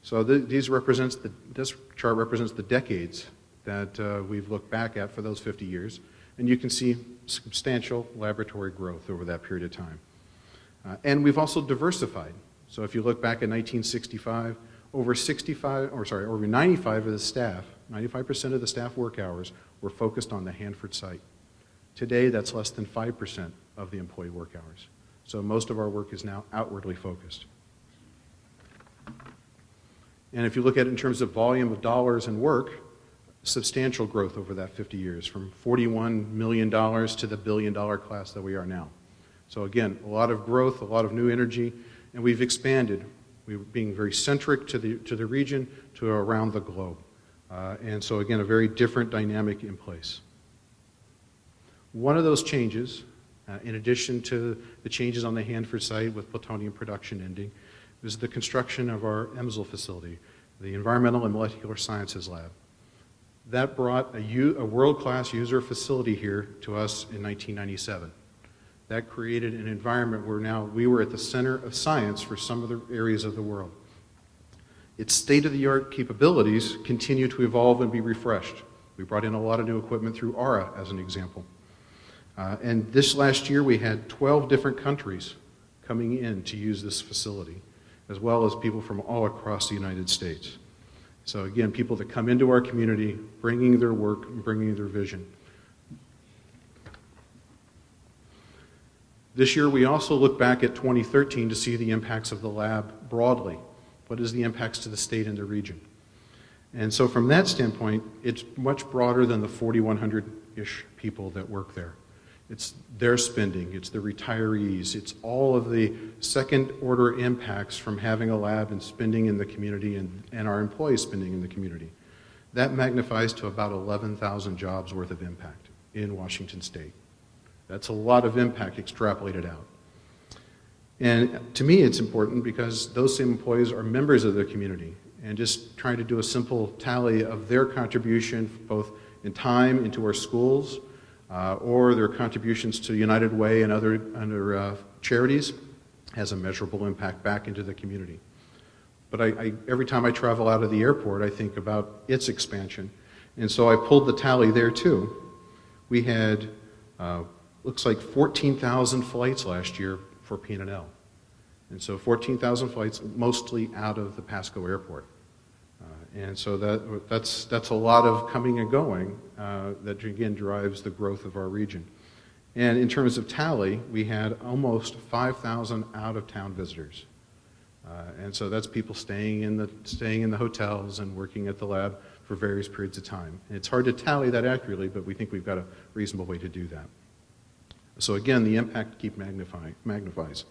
So this chart represents the decades that we've looked back at for those 50 years. And you can see substantial laboratory growth over that period of time. And we've also diversified. So if you look back at 1965, over 95 of the staff, 95% of the staff work hours were focused on the Hanford site. Today, that's less than 5% of the employee work hours. So most of our work is now outwardly focused. And if you look at it in terms of volume of dollars and work, substantial growth over that 50 years, from $41 million to the billion-dollar class that we are now. So again, a lot of growth, a lot of new energy, and we've expanded. We're being very centric to the region, to around the globe. And so again, a very different dynamic in place. One of those changes, in addition to the changes on the Hanford site with plutonium production ending, was the construction of our EMSL facility, the Environmental and Molecular Sciences Lab. That brought a world-class user facility here to us in 1997. That created an environment where now we were at the center of science for some of the areas of the world. Its state-of-the-art capabilities continue to evolve and be refreshed. We brought in a lot of new equipment through ARA, as an example. And this last year, we had 12 different countries coming in to use this facility, as well as people from all across the United States. So again, people that come into our community, bringing their work and bringing their vision. This year, we also look back at 2013 to see the impacts of the lab broadly. What is the impacts to the state and the region? And so from that standpoint, it's much broader than the 4,100-ish people that work there. It's their spending, it's the retirees, it's all of the second-order impacts from having a lab and spending in the community and our employees spending in the community. That magnifies to about 11,000 jobs worth of impact in Washington State. That's a lot of impact extrapolated out. And to me, it's important because those same employees are members of the community, and just trying to do a simple tally of their contribution both in time into our schools, or their contributions to United Way and other charities has a measurable impact back into the community. But every time I travel out of the airport, I think about its expansion. And so I pulled the tally there too. We had, looks like 14,000 flights last year for PNNL. And so 14,000 flights, mostly out of the Pasco airport. And so that's a lot of coming and going that again drives the growth of our region. And in terms of tally, we had almost 5,000 out-of-town visitors. And so that's people staying in the hotels and working at the lab for various periods of time. And it's hard to tally that accurately, but we think we've got a reasonable way to do that. So again, the impact magnifies.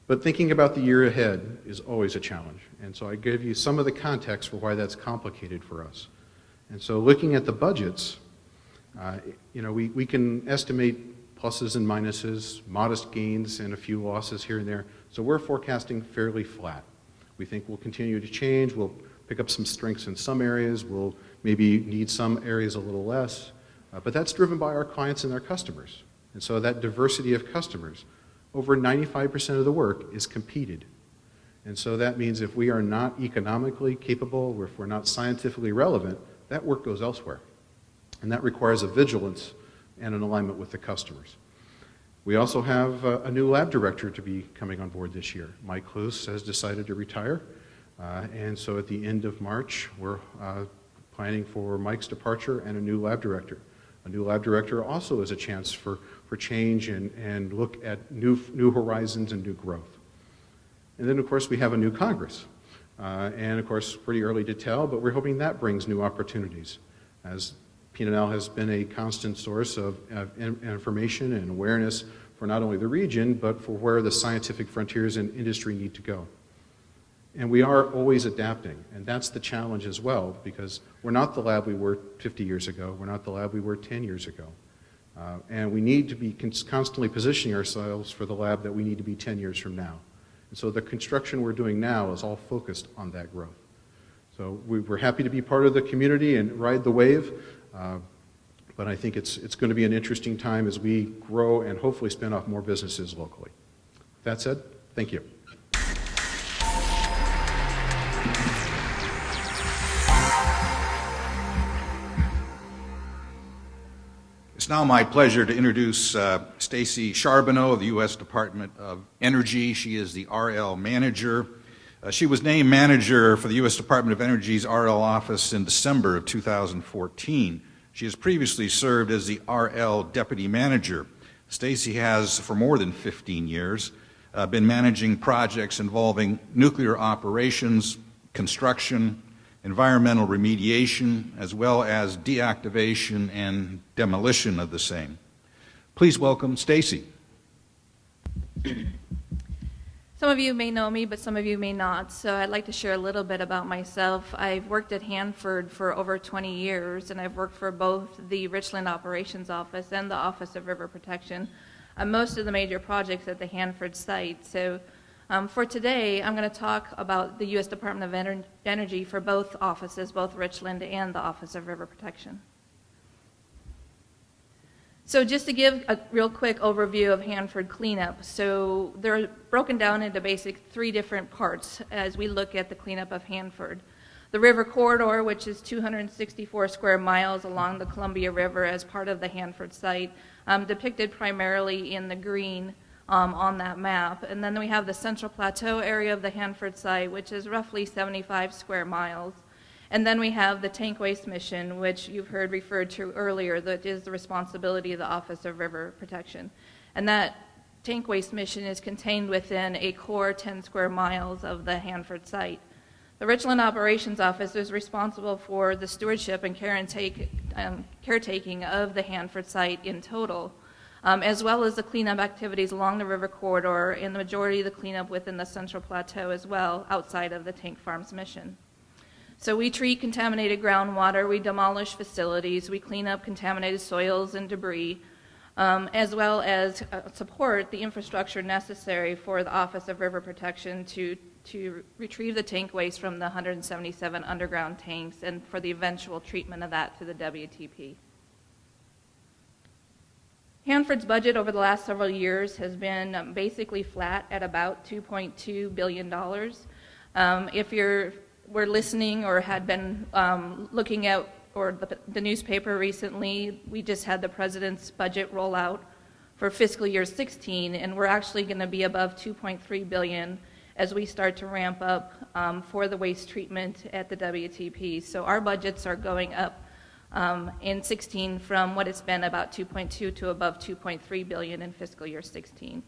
But thinking about the year ahead is always a challenge. And so I gave you some of the context for why that's complicated for us. And so looking at the budgets, we can estimate pluses and minuses, modest gains, and a few losses here and there. So we're forecasting fairly flat. We think we'll continue to change. We'll pick up some strengths in some areas. We'll maybe need some areas a little less. But that's driven by our clients and our customers. And so that diversity of customers, over 95% of the work is competed. And so that means if we are not economically capable, or if we're not scientifically relevant, that work goes elsewhere. And that requires a vigilance and an alignment with the customers. We also have a new lab director to be coming on board this year. Mike Kloos has decided to retire. And so at the end of March, we're planning for Mike's departure and a new lab director. A new lab director also is a chance for change and look at new horizons and new growth. And then, of course, we have a new Congress. And, of course, pretty early to tell, but we're hoping that brings new opportunities, as PNNL has been a constant source of information and awareness for not only the region, but for where the scientific frontiers and industry need to go. And we are always adapting, and that's the challenge as well, because we're not the lab we were 50 years ago. We're not the lab we were 10 years ago. And we need to be constantly positioning ourselves for the lab that we need to be 10 years from now. And so the construction we're doing now is all focused on that growth. So we're happy to be part of the community and ride the wave, but I think it's going to be an interesting time as we grow and hopefully spin off more businesses locally. That said, thank you. It's now my pleasure to introduce Stacy Charboneau of the U.S. Department of Energy. She is the RL manager. She was named manager for the U.S. Department of Energy's RL office in December of 2014. She has previously served as the RL deputy manager. Stacy has, for more than 15 years, been managing projects involving nuclear operations, construction, environmental remediation, as well as deactivation and demolition of the same. Please welcome Stacy. Some of you may know me, but some of you may not, so I'd like to share a little bit about myself. I've worked at Hanford for over 20 years, and I've worked for both the Richland Operations Office and the Office of River Protection on most of the major projects at the Hanford site. So for today, I'm going to talk about the U.S. Department of Energy for both offices, both Richland and the Office of River Protection. So just to give a real quick overview of Hanford cleanup. So they're broken down into basic 3 different parts as we look at the cleanup of Hanford. The river corridor, which is 264 square miles along the Columbia River as part of the Hanford site, depicted primarily in the green on that map. And then we have the Central Plateau area of the Hanford site, which is roughly 75 square miles. And then we have the tank waste mission, which you've heard referred to earlier, that is the responsibility of the Office of River Protection. And that tank waste mission is contained within a core 10 square miles of the Hanford site. The Richland Operations Office is responsible for the stewardship and caretaking of the Hanford site in total, as well as the cleanup activities along the river corridor and the majority of the cleanup within the Central Plateau as well, outside of the tank farms mission. So we treat contaminated groundwater, we demolish facilities, we clean up contaminated soils and debris, as well as support the infrastructure necessary for the Office of River Protection to retrieve the tank waste from the 177 underground tanks and for the eventual treatment of that to the WTP. Hanford's budget over the last several years has been basically flat at about $2.2 billion. If you're were listening or had been looking at or the newspaper recently, we just had the president's budget roll out for fiscal year 16, and we're actually going to be above $2.3 billion as we start to ramp up for the waste treatment at the WTP. So our budgets are going up in 16 from what it's been about 2.2 to above 2.3 billion in fiscal year 16.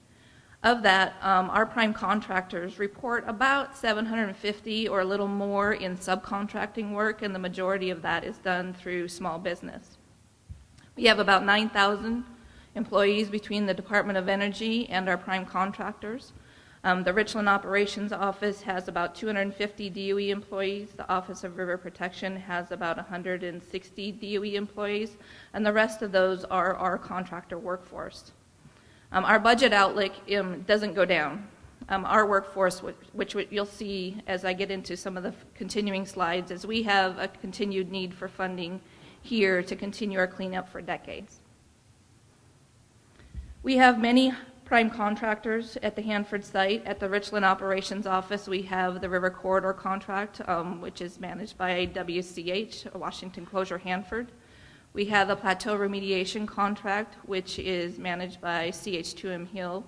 Of that, our prime contractors report about 750 or a little more in subcontracting work, and the majority of that is done through small business. We have about 9,000 employees between the Department of Energy and our prime contractors. The Richland Operations Office has about 250 DOE employees. The Office of River Protection has about 160 DOE employees, and the rest of those are our contractor workforce. Our budget outlook doesn't go down. Our workforce, which you'll see as I get into some of the continuing slides, is we have a continued need for funding here to continue our cleanup for decades. We have many prime contractors at the Hanford site. At the Richland Operations Office, we have the River Corridor contract, which is managed by WCH, Washington Closure Hanford. We have the Plateau Remediation contract, which is managed by CH2M Hill.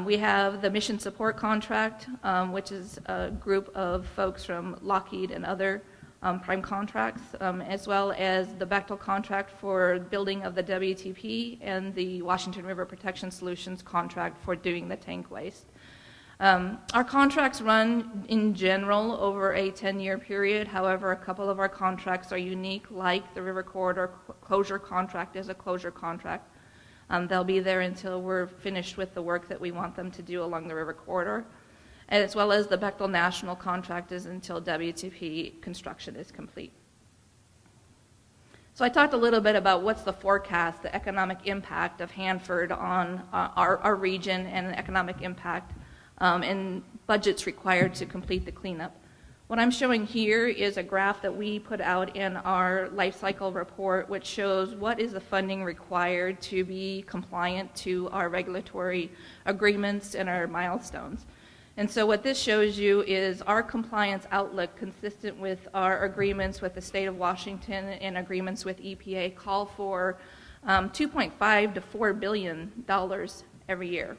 We have the Mission Support contract, which is a group of folks from Lockheed and other prime contracts, as well as the Bechtel contract for building of the WTP and the Washington River Protection Solutions contract for doing the tank waste. Our contracts run in general over a 10-year period. However, a couple of our contracts are unique, like the River Corridor closure contract is a closure contract. They'll be there until we're finished with the work that we want them to do along the River Corridor, as well as the Bechtel National contract is until WTP construction is complete. So I talked a little bit about what's the forecast, the economic impact of Hanford on our region and the economic impact and budgets required to complete the cleanup. What I'm showing here is a graph that we put out in our life cycle report, which shows what is the funding required to be compliant to our regulatory agreements and our milestones. And so what this shows you is our compliance outlook consistent with our agreements with the state of Washington and agreements with EPA call for $2.5 to $4 billion every year.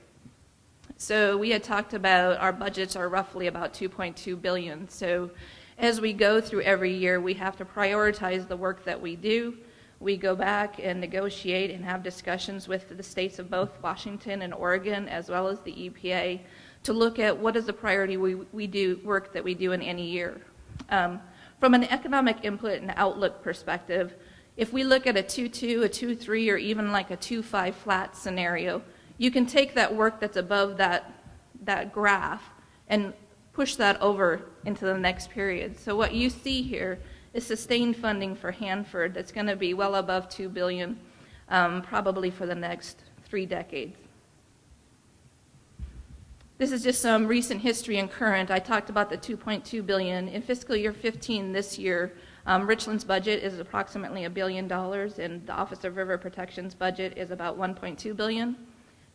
So we had talked about our budgets are roughly about $2.2 billion. So as we go through every year, we have to prioritize the work that we do. We go back and negotiate and have discussions with the states of both Washington and Oregon, as well as the EPA, to look at what is the priority we do work that we do in any year. From an economic input and outlook perspective, if we look at a 2.2, a 2.3, or even like a 2.5 flat scenario, you can take that work that's above that graph and push that over into the next period. So what you see here is sustained funding for Hanford that's going to be well above $2 billion, probably for the next 3 decades. This is just some recent history and current. I talked about the $2.2 billion. In fiscal year 15 this year, Richland's budget is approximately $1 billion, and the Office of River Protection's budget is about $1.2 billion.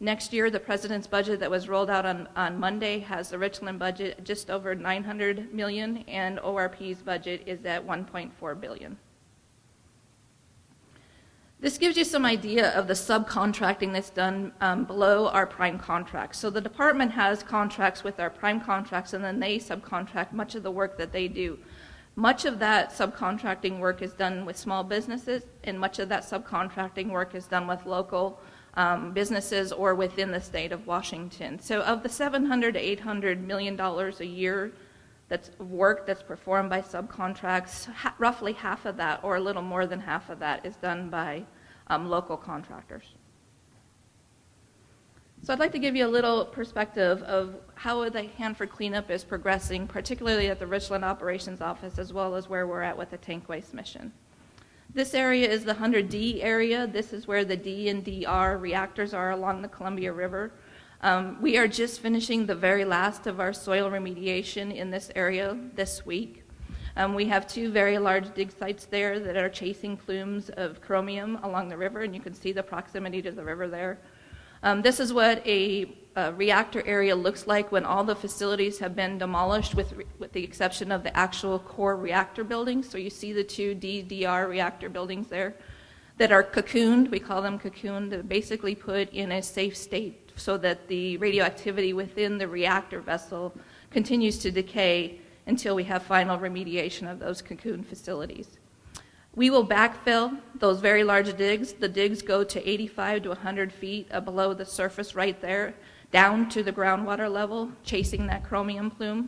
Next year, the President's budget that was rolled out on Monday has the Richland budget just over $900 million, and ORP's budget is at $1.4 billion. This gives you some idea of the subcontracting that's done below our prime contracts. So the department has contracts with our prime contracts, and then they subcontract much of the work that they do. Much of that subcontracting work is done with small businesses, and much of that subcontracting work is done with local businesses or within the state of Washington. So of the $700 to $800 million a year that's work that's performed by subcontracts, roughly half of that, or a little more than half of that, is done by local contractors. So I'd like to give you a little perspective of how the Hanford cleanup is progressing, particularly at the Richland Operations Office, as well as where we're at with the tank waste mission. This area is the 100D area. This is where the D and DR reactors are along the Columbia River. We are just finishing the very last of our soil remediation in this area this week. We have 2 very large dig sites there that are chasing plumes of chromium along the river, and you can see the proximity to the river there. This is what a reactor area looks like when all the facilities have been demolished with the exception of the actual core reactor buildings. So you see the two DDR reactor buildings there that are cocooned. We call them cocooned. They're basically put in a safe state so that the radioactivity within the reactor vessel continues to decay until we have final remediation of those cocoon facilities. We will backfill those very large digs. The digs go to 85 to 100 feet below the surface right there, down to the groundwater level, chasing that chromium plume.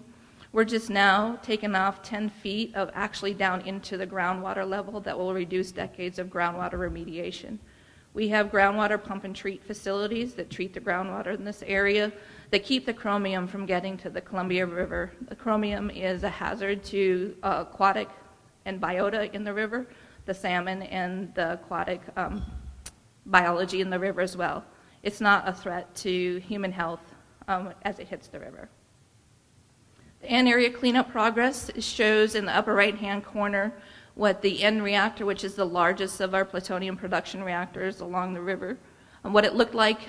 We're just now taking off 10 feet of actually down into the groundwater level that will reduce decades of groundwater remediation. We have groundwater pump and treat facilities that treat the groundwater in this area that keep the chromium from getting to the Columbia River. The chromium is a hazard to aquatic and biota in the river, the salmon and the aquatic biology in the river as well. It's not a threat to human health as it hits the river. The N area cleanup progress shows in the upper right-hand corner what the N reactor, which is the largest of our plutonium production reactors along the river, and what it looked like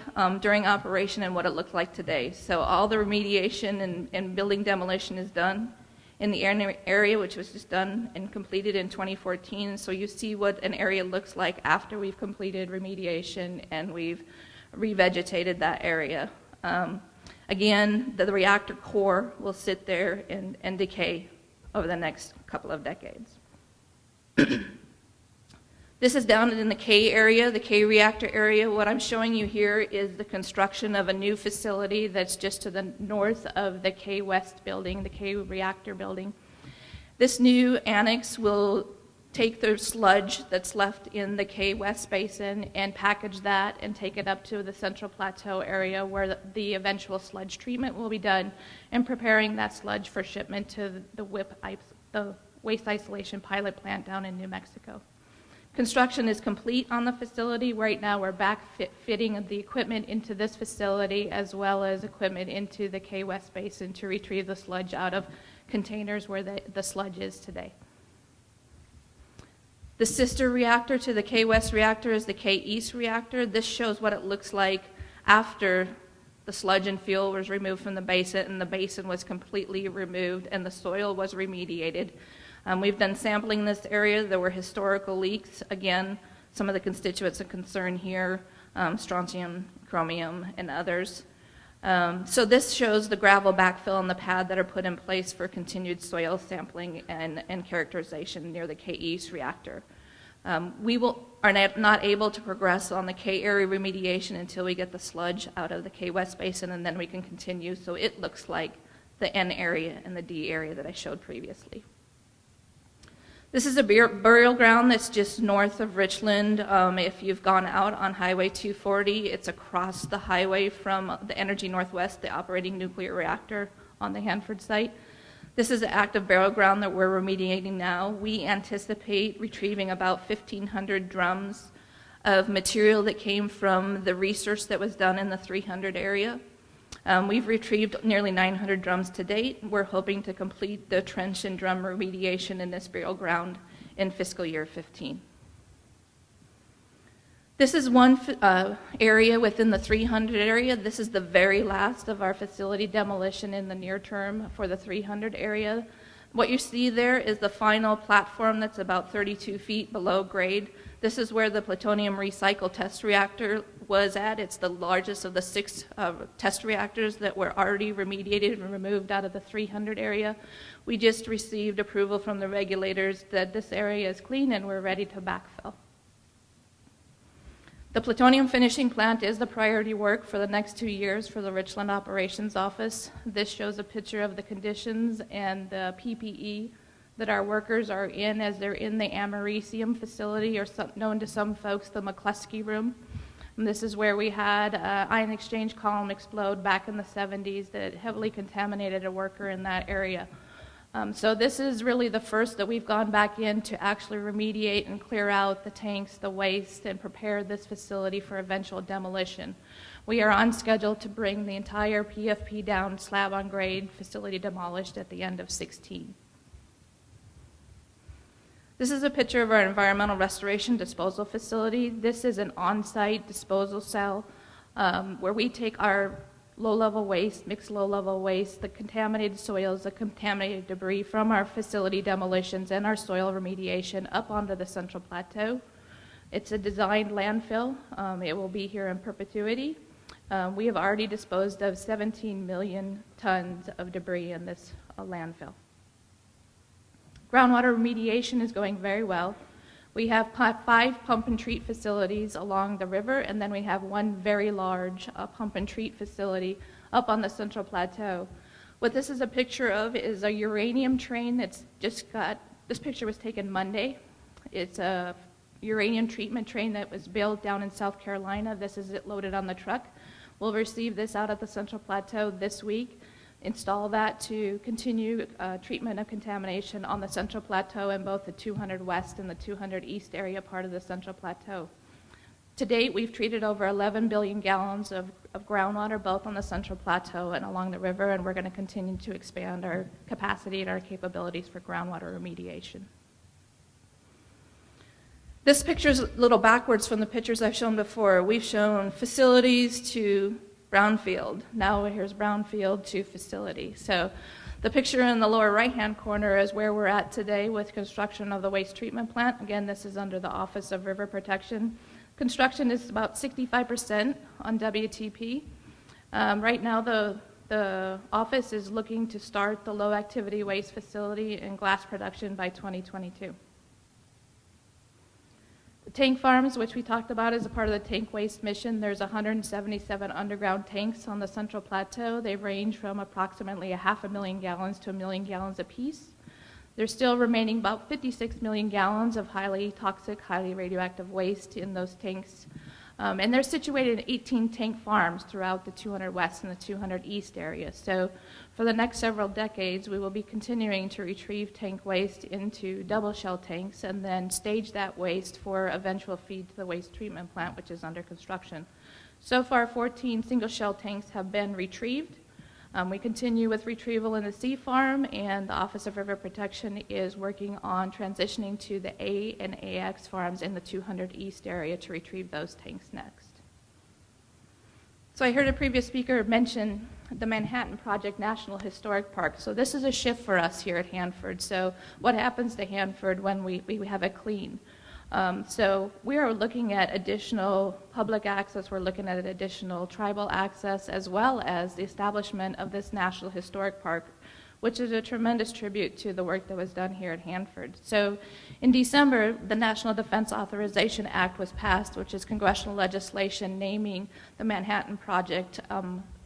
during operation and what it looked like today. So all the remediation and building demolition is done in the area, which was just done and completed in 2014. So you see what an area looks like after we've completed remediation and we've revegetated that area. Again, the reactor core will sit there and decay over the next couple of decades. This is down in the K area, the K reactor area. What I'm showing you here is the construction of a new facility that's just to the north of the K West building, the K reactor building. This new annex will take the sludge that's left in the K West basin and package that and take it up to the Central Plateau area where the eventual sludge treatment will be done and preparing that sludge for shipment to the the Waste Isolation Pilot Plant down in New Mexico. Construction is complete on the facility. Right now we're fitting the equipment into this facility as well as equipment into the K West basin to retrieve the sludge out of containers where the sludge is today. The sister reactor to the K West reactor is the K East reactor. This shows what it looks like after the sludge and fuel was removed from the basin and the basin was completely removed and the soil was remediated. We've done sampling in this area. There were historical leaks. Again, some of the constituents of concern here, strontium, chromium, and others. So this shows the gravel backfill and the pad that are put in place for continued soil sampling and characterization near the K East reactor. We are not able to progress on the K area remediation until we get the sludge out of the K West basin, and then we can continue. So it looks like the N area and the D area that I showed previously. This is a burial ground that's just north of Richland. If you've gone out on Highway 240, it's across the highway from the Energy Northwest, the operating nuclear reactor on the Hanford site. This is an active burial ground that we're remediating now. We anticipate retrieving about 1,500 drums of material that came from the research that was done in the 300 area. We've retrieved nearly 900 drums to date. We're hoping to complete the trench and drum remediation in this burial ground in fiscal year 15. This is one area within the 300 area. This is the very last of our facility demolition in the near term for the 300 area. What you see there is the final platform that's about 32 feet below grade. This is where the plutonium recycle test reactor was at. It's the largest of the 6 test reactors that were already remediated and removed out of the 300 area. We just received approval from the regulators that this area is clean and we're ready to backfill. The plutonium finishing plant is the priority work for the next 2 years for the Richland Operations Office. This shows a picture of the conditions and the PPE that our workers are in as they're in the americium facility, or known to some folks, the McCluskey room. And this is where we had an ion exchange column explode back in the 70s that heavily contaminated a worker in that area. So this is really the first that we've gone back in to actually remediate and clear out the tanks, the waste, and prepare this facility for eventual demolition. We are on schedule to bring the entire PFP down, slab on grade, facility demolished at the end of 16. This is a picture of our environmental restoration disposal facility. This is an on-site disposal cell. where we take our low-level waste, mixed low-level waste, the contaminated soils, the contaminated debris from our facility demolitions and our soil remediation up onto the Central Plateau. It's a designed landfill. It will be here in perpetuity. We have already disposed of 17 million tons of debris in this landfill. Groundwater remediation is going very well. We have 5 pump and treat facilities along the river, and then we have one very large pump and treat facility up on the Central Plateau. What this is a picture of is a uranium train that's just got, this picture was taken Monday. It's a uranium treatment train that was built down in South Carolina. This is it loaded on the truck. We'll receive this out at the Central Plateau this week, install that to continue treatment of contamination on the Central Plateau in both the 200 West and the 200 East area part of the Central Plateau. To date, we've treated over 11 billion gallons of groundwater, both on the Central Plateau and along the river, and we're going to continue to expand our capacity and our capabilities for groundwater remediation. This picture is a little backwards from the pictures I've shown before. We've shown facilities to brownfield. Now here's brownfield to facility. So the picture in the lower right-hand corner is where we're at today with construction of the waste treatment plant. Again, this is under the Office of River Protection. Construction is about 65% on WTP. Right now the office is looking to start the low-activity waste facility and glass production by 2022. The tank farms, which we talked about as a part of the tank waste mission, there's 177 underground tanks on the Central Plateau. They range from approximately 500,000 gallons to 1 million gallons apiece. There's still remaining about 56 million gallons of highly toxic, highly radioactive waste in those tanks. And they're situated in 18 tank farms throughout the 200 West and the 200 East area. So for the next several decades, we will be continuing to retrieve tank waste into double shell tanks and then stage that waste for eventual feed to the waste treatment plant, which is under construction. So far, 14 single shell tanks have been retrieved. We continue with retrieval in the C farm, and the Office of River Protection is working on transitioning to the A and AX farms in the 200 East area to retrieve those tanks next. So I heard a previous speaker mention the Manhattan Project National Historic Park. So this is a shift for us here at Hanford. So what happens to Hanford when we have it clean? So we are looking at additional public access, we're looking at additional tribal access, as well as the establishment of this National Historic Park, which is a tremendous tribute to the work that was done here at Hanford. So in December, the National Defense Authorization Act was passed, which is congressional legislation naming the Manhattan Project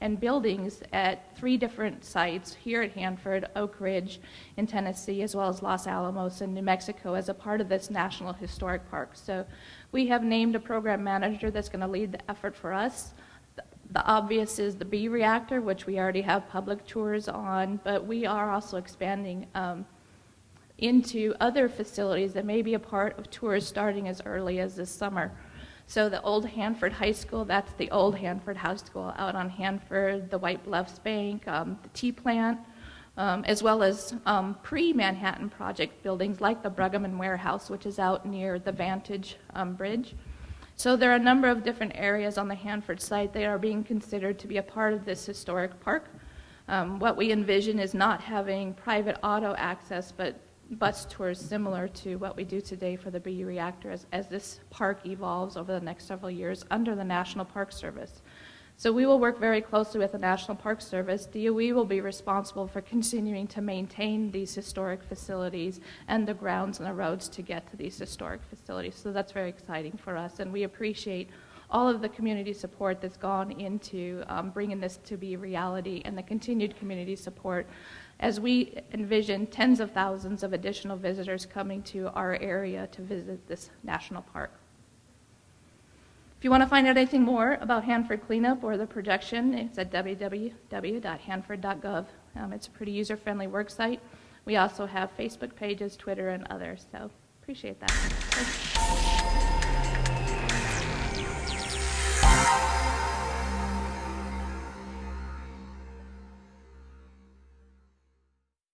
and buildings at 3 different sites here at Hanford, Oak Ridge in Tennessee, as well as Los Alamos in New Mexico as a part of this National Historic Park. So we have named a program manager that's going to lead the effort for us. The obvious is the B reactor, which we already have public tours on, but we are also expanding into other facilities that may be a part of tours starting as early as this summer. So the old Hanford High School, that's the old Hanford High School out on Hanford, the White Bluffs Bank, the Tea Plant, as well as pre-Manhattan Project buildings like the Brigham and Warehouse, which is out near the Vantage Bridge. So there are a number of different areas on the Hanford site that are being considered to be a part of this historic park. What we envision is not having private auto access, but bus tours similar to what we do today for the BU reactor as this park evolves over the next several years under the National Park Service. So we will work very closely with the National Park Service. DOE will be responsible for continuing to maintain these historic facilities and the grounds and the roads to get to these historic facilities. So that's very exciting for us, and we appreciate all of the community support that's gone into bringing this to be reality and the continued community support as we envision tens of thousands of additional visitors coming to our area to visit this national park. If you want to find out anything more about Hanford Cleanup or the projection, it's at www.hanford.gov. It's a pretty user-friendly work site. We also have Facebook pages, Twitter, and others, so appreciate that. Thanks.